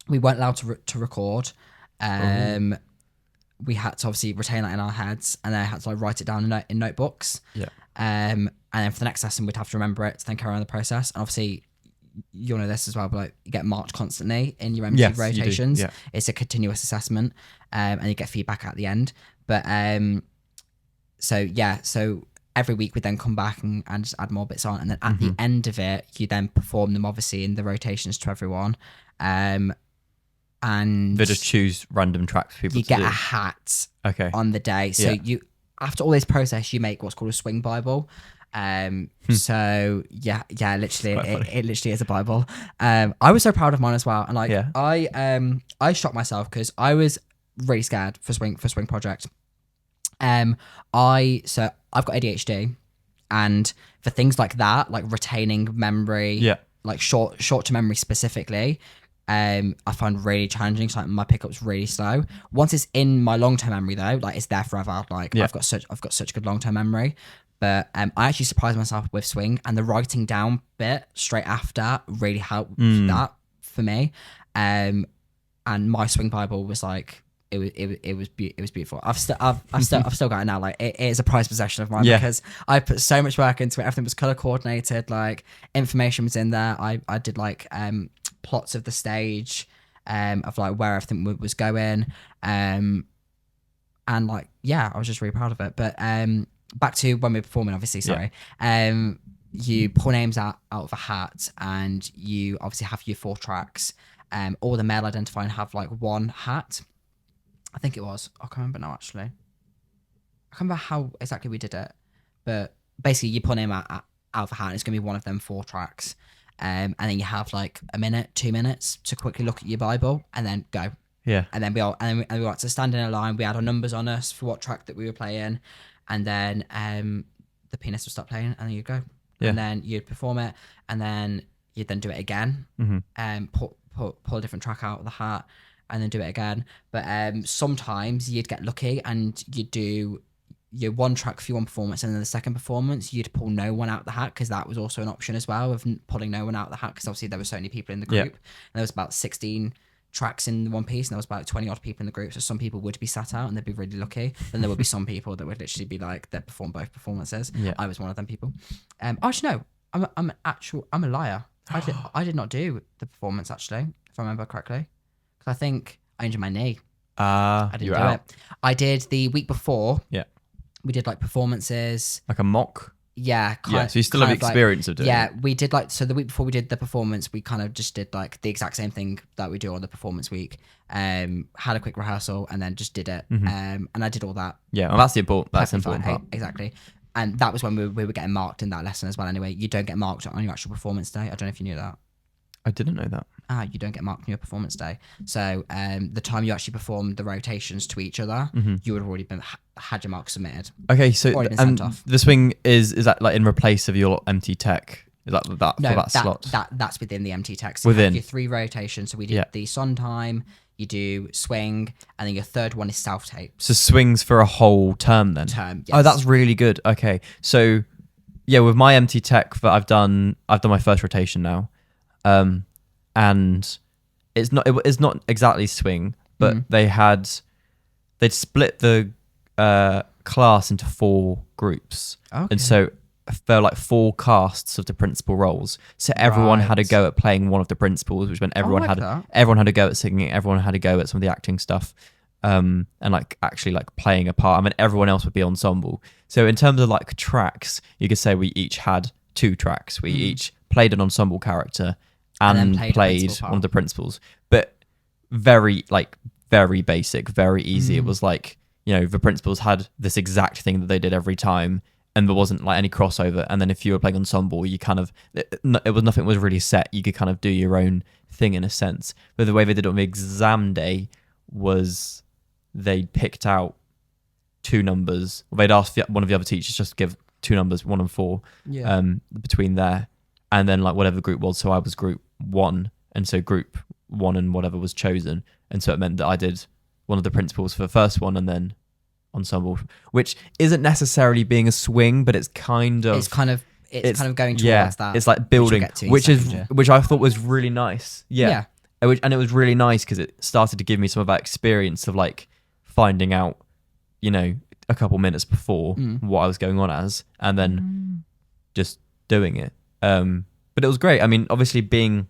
we weren't allowed to record. We had to obviously retain that in our heads, and then I had to like write it down in notebooks. And then for the next lesson, we'd have to remember it to then carry on the process. And obviously, you'll know this as well, but like you get marked constantly in your MT rotations. Yeah. It's a continuous assessment, and you get feedback at the end. But so every week we then come back and just add more bits on, and then at the end of it, you then perform them obviously in the rotations to everyone. And they just choose random tracks for people you to get do. a hat Okay. on the day. So you, after all this process, you make what's called a swing Bible. So yeah, literally, it literally is a Bible. I was so proud of mine as well, and like I shocked myself because I was really scared for swing project. I've got ADHD, and for things like that, like retaining memory, like short to memory specifically, I find really challenging. So like my pickup's really slow. Once it's in my long term memory though, like it's there forever. Like I've got such good long term memory. But I actually surprised myself with swing, and the writing down bit straight after really helped that for me. And my swing Bible was like it was beautiful. I've still got it now. Like it is a prized possession of mine because I put so much work into it. Everything was color coordinated. Like information was in there. I did like plots of the stage, of like where everything was going, and like I was just really proud of it. But back to when we were performing, obviously, sorry. You pull names out of a hat, and you obviously have your 4 tracks. All the male identifying have like 1 hat. I think it was. I can't remember now, actually. I can't remember how exactly we did it. But basically, you pull a name out of a hat, and it's going to be one of them 4 tracks. And then you have like a minute, 2 minutes to quickly look at your Bible, and then go. Yeah. And then we had to stand in a line. We had our numbers on us for what track that we were playing. And then the pianist would stop playing, and then you'd go. Yeah. And then you'd perform it, and then you'd then do it again. Pull a different track out of the hat, and then do it again. But sometimes you'd get lucky, and you'd do your 1 track for your 1 performance, and then the second performance you'd pull no one out of the hat, because that was also an option as well of pulling no one out of the hat, because obviously there were so many people in the group, and there was about 16 tracks in one piece, and there was about 20 odd people in the group, so some people would be sat out and they'd be really lucky, and there would be some people that would literally be like they perform both performances. I was one of them people. Actually no, I'm a liar. I did not do the performance, actually, if I remember correctly, because I think I injured my knee. I didn't do it. I did the week before. We did like performances, like a mock. Yeah, so you still have experience of doing it. Yeah, we did like, so the week before we did the performance, we kind of just did like the exact same thing that we do on the performance week. Had a quick rehearsal and then just did it. And I did all that. Yeah, well, that's the important part. Exactly. And that was when we were getting marked in that lesson as well. Anyway, you don't get marked on your actual performance day. I don't know if you knew that. I didn't know that. You don't get marked on your performance day. So the time you actually performed the rotations to each other, you would have already had your marks submitted. Okay, so and the swing is that like in replace of your MT Tech? Is that no, for that slot? That's within the MT Tech. So within you have your 3 rotations. So we did the Sondheim, you do swing, and then your third one is self tape. So swings for a whole term then? Yes. Oh, that's really good. Okay, so yeah, with my MT Tech that I've done my first rotation now. And it's not exactly swing, but they'd split the class into 4 groups. Okay. And so there were like 4 casts of the principal roles. So everyone had a go at playing one of the principals, which meant everyone had a go at singing, everyone had a go at some of the acting stuff. And like actually like playing a part. I mean, everyone else would be ensemble. So in terms of like tracks, you could say we each had 2 tracks. We each played an ensemble character and played one of the principals, but very basic, very easy. It was like, you know, the principals had this exact thing that they did every time, and there wasn't like any crossover. And then if you were playing ensemble, you kind of, nothing was really set. You could kind of do your own thing in a sense. But the way they did it on the exam day was they picked out 2 numbers. Well, they'd asked one of the other teachers just to give 2 numbers, 1 and 4, between there, and then like whatever the group was. So I was group 1, and so group 1 and whatever was chosen, and so it meant that I did one of the principals for the first one, and then ensemble, which isn't necessarily being a swing, but it's kind of going towards that. It's like building, which I thought was really nice. Yeah. And it was really nice because it started to give me some of that experience of like finding out, you know, a couple minutes before what I was going on as, and then just doing it. But it was great. I mean, obviously being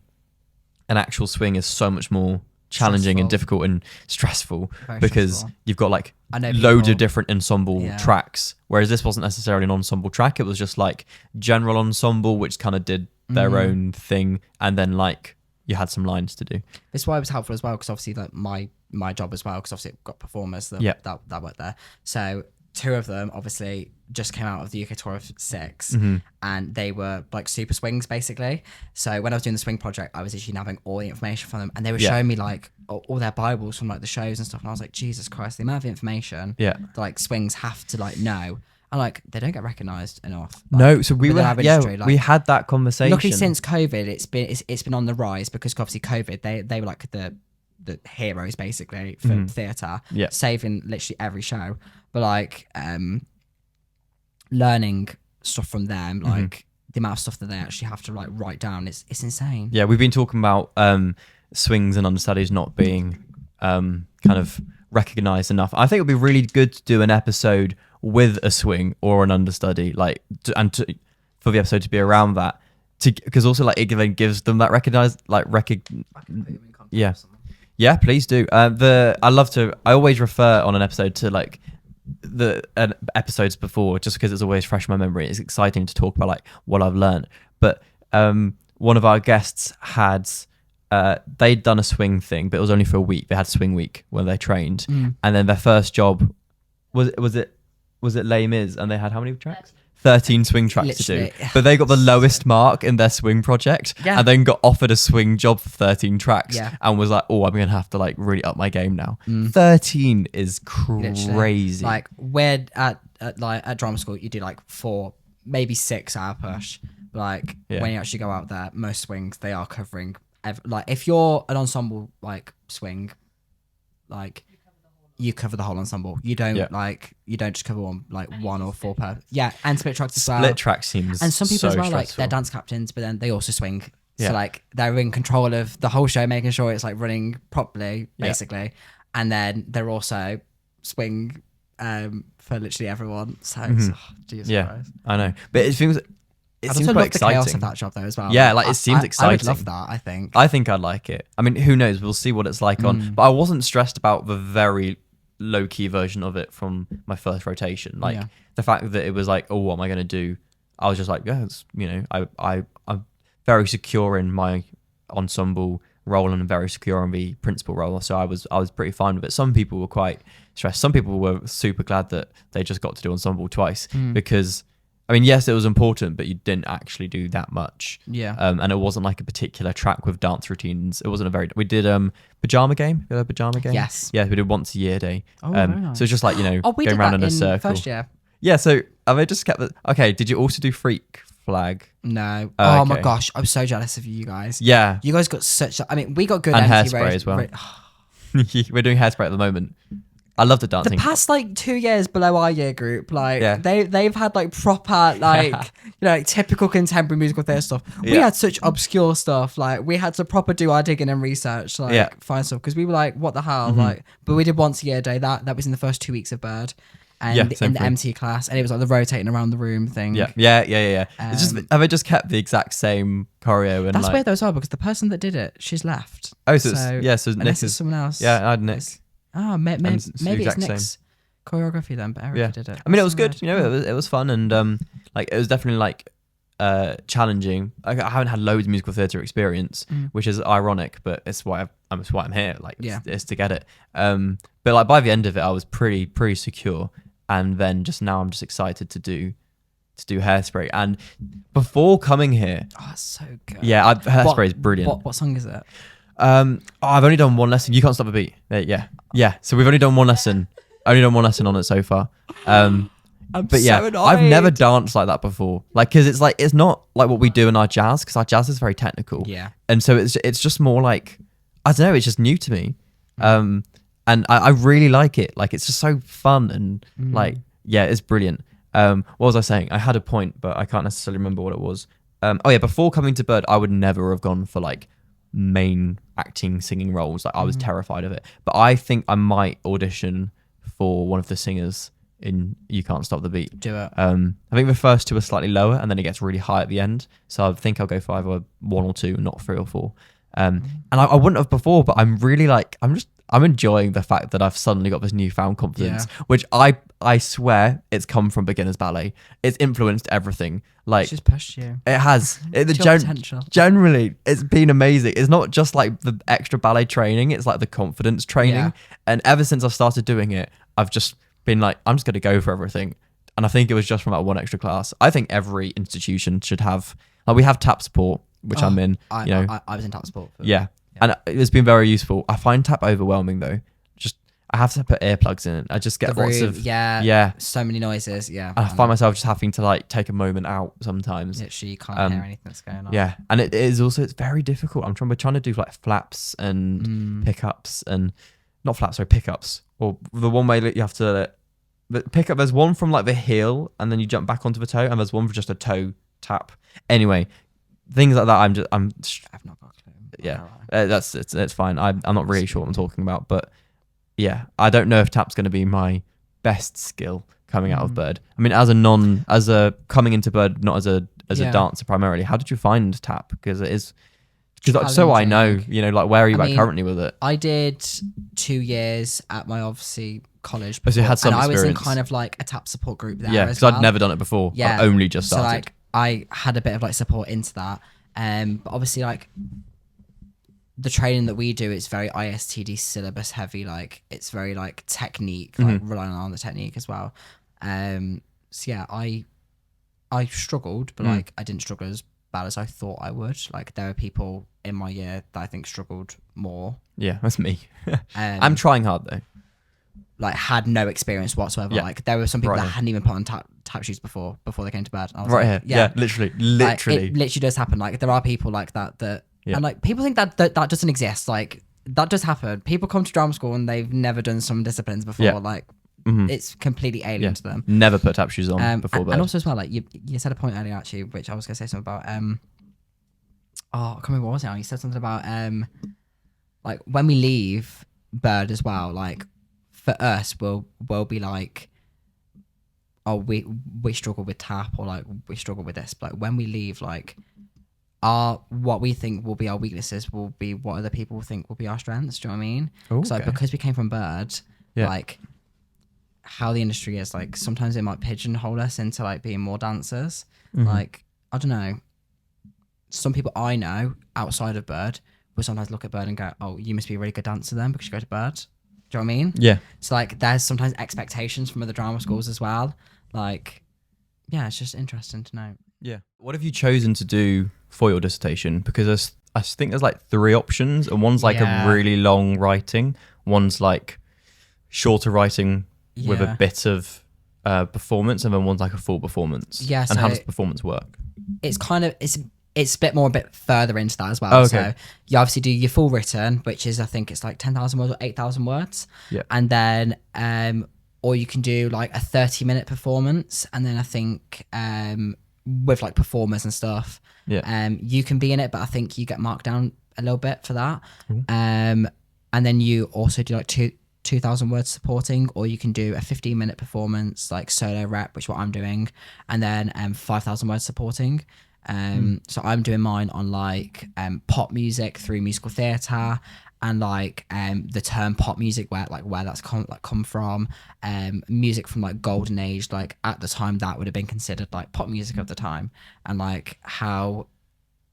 an actual swing is so much more challenging and difficult and stressful because you've got like loads of different ensemble tracks, whereas this wasn't necessarily an ensemble track. It was just like general ensemble, which kind of did their own thing, and then like you had some lines to do. This is why it was helpful as well, because obviously like my job as well, because obviously it got performers that worked there. So 2 of them obviously just came out of the UK tour of 6, and they were like super swings basically. So when I was doing the swing project, I was actually having all the information from them, and they were showing me like all their Bibles from like the shows and stuff, and I was like, Jesus Christ, the amount of information like swings have to like know. And like they don't get recognised enough. Like, no, so we we had that conversation. Luckily, since COVID, it's been on the rise, because obviously COVID, they were like the heroes basically for theatre, saving literally every show. But like learning stuff from them, like the amount of stuff that they actually have to like write down, it's insane. Yeah, we've been talking about swings and understudies not being kind of recognised enough. I think it would be really good to do an episode with a swing or an understudy, like for the episode to be around that, because also like it gives them that recognized like yeah, please do. I always refer on an episode to like the episodes before, just because it's always fresh in my memory. It's exciting to talk about like what I've learned. But one of our guests had they'd done a swing thing, but it was only for a week. They had swing week when they trained, and then their first job was it Les Mis, and they had how many tracks? 13 swing tracks to do, but they got the lowest mark in their swing project, and then got offered a swing job for 13 tracks, and was like, oh, I'm gonna have to like really up my game now. 13 is crazy. Literally. Like we're at drama school, you do like 4, maybe 6 hour push. Like when you actually go out there, most swings they are covering. Like if you're an ensemble like swing, like you cover the whole ensemble. You don't you don't just cover one or 4 per. Yeah, and split tracks as well. Split track seems and some people as well stressful. Like they're dance captains, but then they also swing. So like they're in control of the whole show, making sure it's like running properly, basically. And then they're also swing for literally everyone. So Jesus Christ. I know, but it seems. It seems quite exciting. The chaos of that job though as well. Yeah, like it seems exciting. I would love that. I think I'd like it. I mean, who knows? We'll see what it's like on. But I wasn't stressed about the very low key version of it from my first rotation. Like the fact that it was like, oh, what am I going to do? I was just like, yes, you know, I'm very secure in my ensemble role and very secure in the principal role. So I was pretty fine with it. Some people were quite stressed. Some people were super glad that they just got to do ensemble twice because. I mean, yes, it was important, but you didn't actually do that much. Yeah. And it wasn't like a particular track with dance routines. It wasn't we did pajama game. You know, pajama game. Yes. Yeah, we did once a year day. Oh, very nice. So it's just like, you know, going around in a circle. First year. Yeah. So have I just kept the? Okay. Did you also do freak flag? No. Oh my gosh, I'm so jealous of you guys. Yeah. You guys got such. I mean, we got good and hairspray as well. We're doing hairspray at the moment. I love the dancing. The past like 2 years below our year group, like they've had like proper like you know like typical contemporary musical theatre stuff. We had such obscure stuff. Like we had to proper do our digging and research, like find stuff because we were like, what the hell? Like, but we did once a year day. That was in the first 2 weeks of Bird, and in the MT class, and it was like the rotating around the room thing. Yeah. It's just have I just kept the exact same choreo? And that's weird though as well because the person that did it, she's left. Oh, so Nick is someone else. Yeah, I had Nick. Oh, maybe it's Nick's choreography then, but Erica did it. I mean, it was good. You know, it was fun and like it was definitely like challenging. I haven't had loads of musical theatre experience, which is ironic, but it's why I'm here. Like, it's to get it. But like by the end of it, I was pretty secure, and then just now I'm just excited to do Hairspray. And before coming here, it's so good. Yeah, Hairspray is brilliant. What song is it? I've only done one lesson. You Can't Stop the Beat. Yeah. Yeah, so we've only done one lesson. On it so far. But yeah, so annoyed. I've never danced like that before. Like, because it's not like what we do in our jazz, because our jazz is very technical. Yeah. And so it's just more like, I don't know, it's just new to me. And I really like it. Like, it's just so fun and like, yeah, it's brilliant. What was I saying? I had a point, but I can't necessarily remember what it was. Oh yeah, before coming to Bird, I would never have gone for like main acting singing roles. Like, I was terrified of it. But I think I might audition for one of the singers in You Can't Stop the Beat. Do it. I think the first two are slightly lower, and then it gets really high at the end. So I think I'll go for either 1 or 2, not 3 or 4. And I wouldn't have before, but I'm really like, I'm enjoying the fact that I've suddenly got this newfound confidence, which I swear it's come from beginners ballet. It's influenced everything. Like, It's just pushed you. it has. Your potential. Generally, it's been amazing. It's not just like the extra ballet training, it's like the confidence training. Yeah. And ever since I've started doing it, I've just been like, I'm just going to go for everything. And I think it was just from that one extra class. I think every institution should have, like, we have tap support, which I'm in. I was in tap sport. Yeah. And it's been very useful. I find tap overwhelming though. Just, I have to put earplugs in. I just get lots of, so many noises. Yeah. and I find myself just having to like take a moment out sometimes. Literally, you can't hear anything that's going on. Yeah, and it is also, it's very difficult. We're trying to do like flaps and pickups and not flaps, sorry, pickups. Or the one way that you have to pick up. There's one from like the heel and then you jump back onto the toe, and there's one for just a toe tap. Anyway, things like that. I've not got a clue. Yeah, it's fine. I'm not really sure what I'm talking about, but yeah, I don't know if tap's going to be my best skill coming out of Bird. I mean, as a coming into Bird, not as a dancer primarily. How did you find tap? Because it is, because so I know, like, where are you at currently with it? I did 2 years at my obviously college, So you had some and experience. I was in kind of like a tap support group there. Yeah, as because well. I'd never done it before. Yeah, I've only just started. So like, I had a bit of like support into that. But obviously, like, the training that we do is very ISTD syllabus heavy. Like, it's very like technique, like relying on the technique as well. So yeah, I struggled, but like, I didn't struggle as bad as I thought I would. Like, there are people in my year that I think struggled more. Yeah, that's me. I'm trying hard though. Like, had no experience whatsoever. Yeah. Like, there were some people that here. hadn't even put on tap shoes before they came to bed. I was Right like, here. Yeah, literally. Like, it literally does happen. Like, there are people like that Yeah. and like, people think that doesn't exist. Like, that does happen. People come to drama school and they've never done some disciplines before. Yeah. Like, it's completely alien to them. Never put tap shoes on before Bird. And also as well, like, you said a point earlier actually, which I was gonna say something about. I can't remember what was it now. You said something about like, when we leave Bird as well. Like, for us, we'll be like, oh, we struggle with tap, or like, we struggle with this. But like, when we leave, like, what we think will be our weaknesses will be what other people think will be our strengths. Do you know what I mean? Ooh, So like, okay. because we came from Bird, Yeah. like, how the industry is, like, sometimes it might pigeonhole us into like being more dancers. Like, I don't know. Some people I know outside of Bird will sometimes look at Bird and go, oh, you must be a really good dancer then because you go to Bird. Do you know what I mean? Yeah. So like, there's sometimes expectations from other drama schools as well. Like, yeah, it's just interesting to know. Yeah. What have you chosen to do for your dissertation? Because I think there's like 3 options, and one's like a really long writing, one's like shorter writing with a bit of performance, and then one's like a full performance. Yeah. And how so does performance work? it's kind of, it's a bit further into that as well. Oh, okay. So you obviously do your full written, which is, I think it's like 10,000 words or 8,000 words. Yeah. And then, or you can do like a 30-minute performance. And then I think, with like performers and stuff, you can be in it, but I think you get marked down a little bit for that. And then you also do like 2,000 words supporting, or you can do a 15-minute performance, like solo rep, which is what I'm doing, and then 5,000 words supporting. So I'm doing mine on like pop music through musical theatre, and like the term pop music, where that's come from, music from like golden age, like at the time that would have been considered like pop music of the time, and like how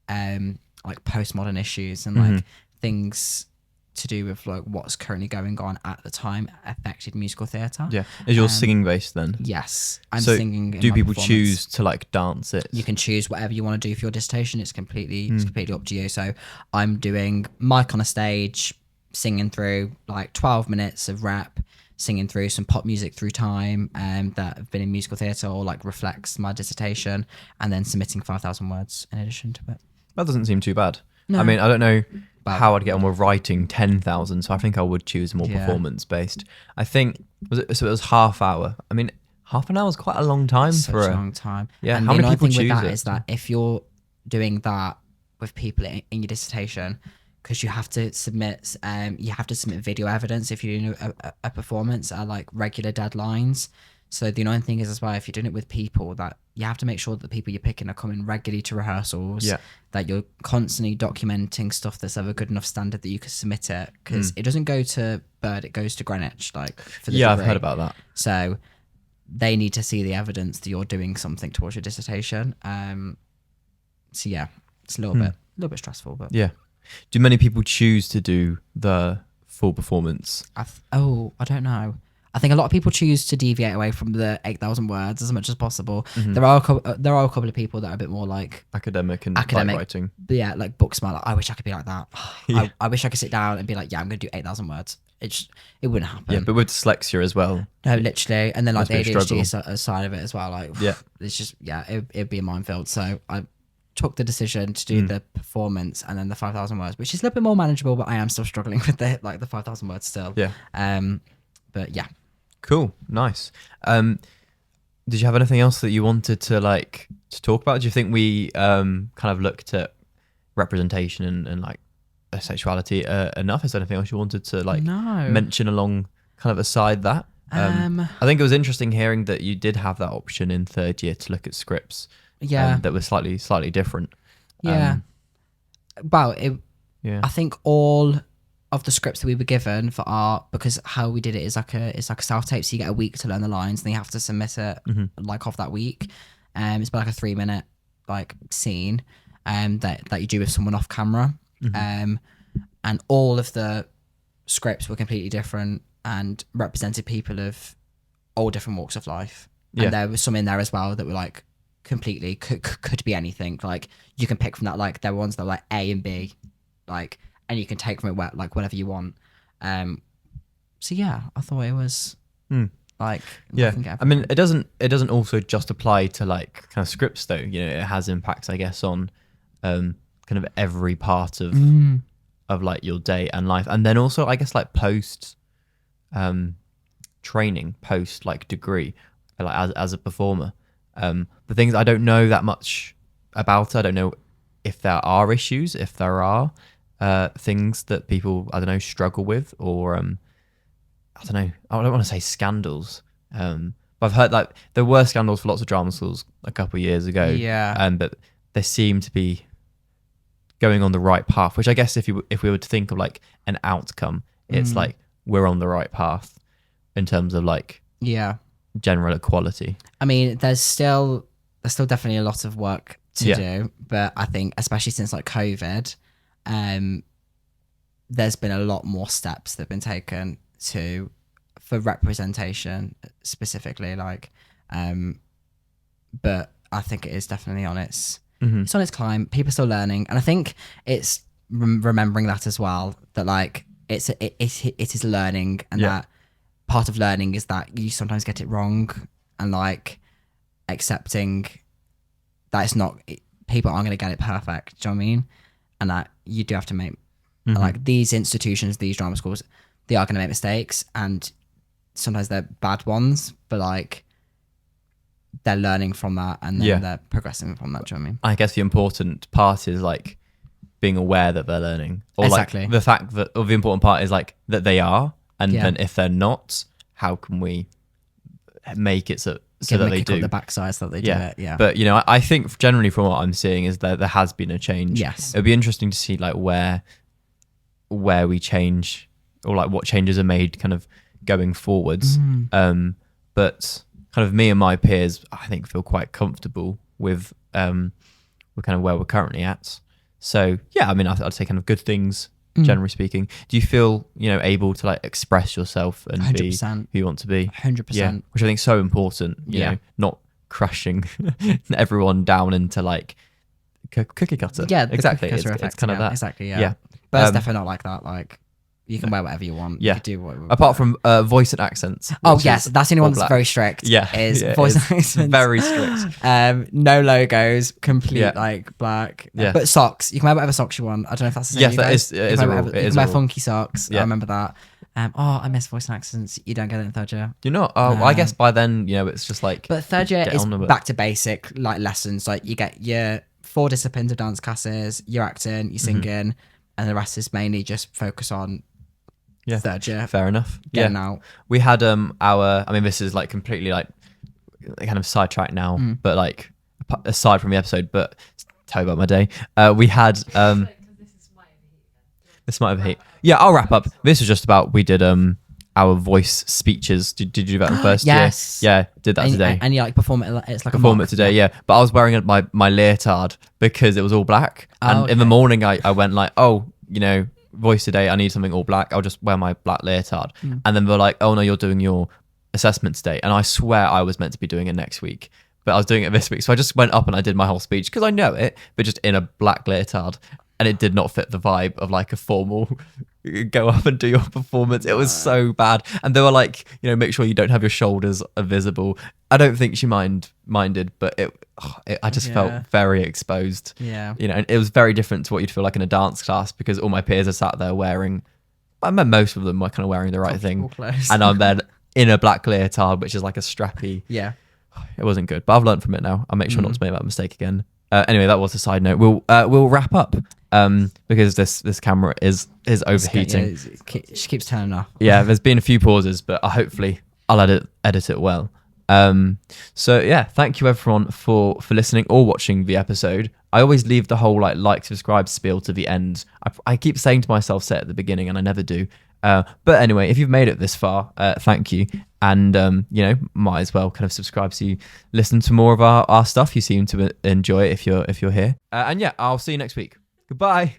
like postmodern issues and like things to do with like what's currently going on at the time affected musical theatre. Yeah. Is yours singing based then? Yes, I'm So singing. in do my people performance. choose to like dance it? You can choose whatever you want to do for your dissertation. It's completely up to you. So I'm doing mic on a stage, singing through like 12 minutes of rap, singing through some pop music through time that have been in musical theatre or like reflects my dissertation, and then submitting 5,000 words in addition to it. That doesn't seem too bad. No. I mean, I don't know But- how I'd get on with writing 10,000, so I think I would choose more Yeah. performance based. I think it was half hour. I mean, half an hour is quite a long time Such for a long time. Yeah, And how the many annoying people thing with choose that it? is that if you're doing that with people in your dissertation, because you have to submit video evidence if you're doing a performance at like regular deadlines. So the annoying thing is as well, if you're doing it with people, that you have to make sure that the people you're picking are coming regularly to rehearsals. Yeah. That you're constantly documenting stuff that's of a good enough standard that you can submit it, because it doesn't go to Bird, it goes to Greenwich. Like for the Yeah, I've degree. heard about that. So they need to see the evidence that you're doing something towards your dissertation. So yeah, it's a little bit stressful, but Yeah. Do many people choose to do the full performance? I don't know. I think a lot of people choose to deviate away from the 8,000 words as much as possible. There are a couple of people that are a bit more like Academic and Academic. like writing. yeah, like book smart. Like, I wish I could be like that. I wish I could sit down and be like, yeah, I'm going to do 8,000 words. It wouldn't happen. Yeah, but with dyslexia as well. No, literally, and then like the Must be a ADHD struggle. side of it as well. Like, Yeah. it's just it'd be a minefield. So I took the decision to do the performance and then the 5,000 words, which is a little bit more manageable. But I am still struggling with the 5,000 words still. Yeah. But yeah. Cool. Nice. Did you have anything else that you wanted to talk about? Do you think we kind of looked at representation and like sexuality enough? Is there anything else you wanted to No. mention along kind of aside that? I think it was interesting hearing that you did have that option in third year to look at scripts. Yeah. That were slightly different. Yeah. Well, Yeah. I think all of the scripts that we were given for art, because how we did it is like a self tape, so you get a week to learn the lines, and then you have to submit it like off that week. It's about like a 3-minute like scene that you do with someone off camera. And all of the scripts were completely different and represented people of all different walks of life. Yeah. And there was some in there as well that were like completely could be anything. Like you can pick from that. Like there were ones that were like A and B, like, and you can take from it like whatever you want. So yeah, I thought it was like Yeah, looking at I mean, it doesn't also just apply to like kind of scripts though. You know, it has impacts, I guess, on kind of every part of like your day and life, and then also I guess like post training, post like degree, like as a performer. The things I don't know that much about. I don't know if there are issues, if there are things that people I don't know struggle with, or I don't know. I don't want to say scandals. But I've heard like there were scandals for lots of drama schools a couple of years ago. Yeah. But they seem to be going on the right path. Which I guess if we were to think of like an outcome, it's like we're on the right path in terms of like general equality. I mean, there's still definitely a lot of work to do, but I think especially since like COVID, there's been a lot more steps that have been taken for representation specifically, like, but I think it is definitely on its it's on its climb. People are still learning, and I think it's remembering that as well, that like it is learning, and that part of learning is that you sometimes get it wrong, and like accepting that it's not people aren't going to get it perfect. Do you know what I mean? And that you do have to make like these institutions, these drama schools, they are going to make mistakes, and sometimes they're bad ones, but like they're learning from that, and then they're progressing from that. Do you know what I mean? I guess the important part is like being aware that they're learning, or Exactly. like the fact that, or the important part is like that they are, and then if they're not, how can we make it so Give that them a they kick do? up the backside so that they do it. Yeah. But you know, I think generally from what I'm seeing is that there has been a change. Yes. It'll be interesting to see like where we change, or like what changes are made kind of going forwards. But kind of me and my peers, I think, feel quite comfortable with kind of where we're currently at. So yeah, I mean, I'd say kind of good things, generally speaking. Do you feel, able to like express yourself and 100%. be who you want to be? 100%. Yeah, which I think is so important. You know, not crushing everyone down into like cookie cutter. Yeah, the exactly. cookie cutter It's effect, kind of that. Exactly. Yeah. Yeah. But it's definitely not like that. Like, You can wear whatever you want. Yeah. You can do what. Apart from voice and accents. Oh which yes, is that's the only all one that's black. very strict. Yeah, is yeah, voice it's and accents. very strict. No logos, complete Yeah. like black. Yeah. But socks. You can wear whatever socks you want. I don't know if that's the same. Yes, you that guys. is- it You is can a wear rule. whatever- It You is can a wear rule. funky socks. Yeah. I remember that. I miss voice and accents. You don't get it in third year. You're not. Oh, I guess by then, it's just like. But third year Get is on with it. back to basic like lessons. Like you get your 4 disciplines of dance classes, your acting, your Mm-hmm. singing, and the rest is mainly just focus on third year. Fair enough. Getting Yeah. out. We had our. I mean, this is like completely like kind of sidetracked now, but like aside from the episode, but tell you about my day. We had this might have heat. Yeah, I'll wrap up. This was just about we did our voice speeches. Did you do that in the first Yes. year? Yeah, did that today. And you like perform it. It's like Perform a it today, yeah. But I was wearing my leotard because it was all black. And in the okay. morning, I went like, voice today, I need something all black. I'll just wear my black leotard. And then they're like, oh no, you're doing your assessment today. And I swear I was meant to be doing it next week, but I was doing it this week. So I just went up and I did my whole speech because I know it, but just in a black leotard. And it did not fit the vibe of like a formal go up and do your performance. It was so bad. And they were like, make sure you don't have your shoulders are visible. I don't think she minded, but I just felt very exposed. Yeah. And it was very different to what you'd feel like in a dance class because all my peers are sat there wearing, I mean, most of them were kind of wearing the right thing. Clothes. And I'm then in a black leotard, which is like a strappy. Yeah. It wasn't good, but I've learned from it now. I'll make sure not to make that mistake again. Anyway, that was a side note. We'll wrap up because this camera is overheating. She keeps turning off. Yeah, there's been a few pauses, but hopefully I'll edit it well. So yeah, thank you everyone for listening or watching the episode. I always leave the whole like subscribe spiel to the end. I keep saying to myself say it at the beginning and I never do. But anyway, if you've made it this far, thank you. And might as well kind of subscribe so you listen to more of our stuff. You seem to enjoy it if you're here. And yeah, I'll see you next week. Goodbye.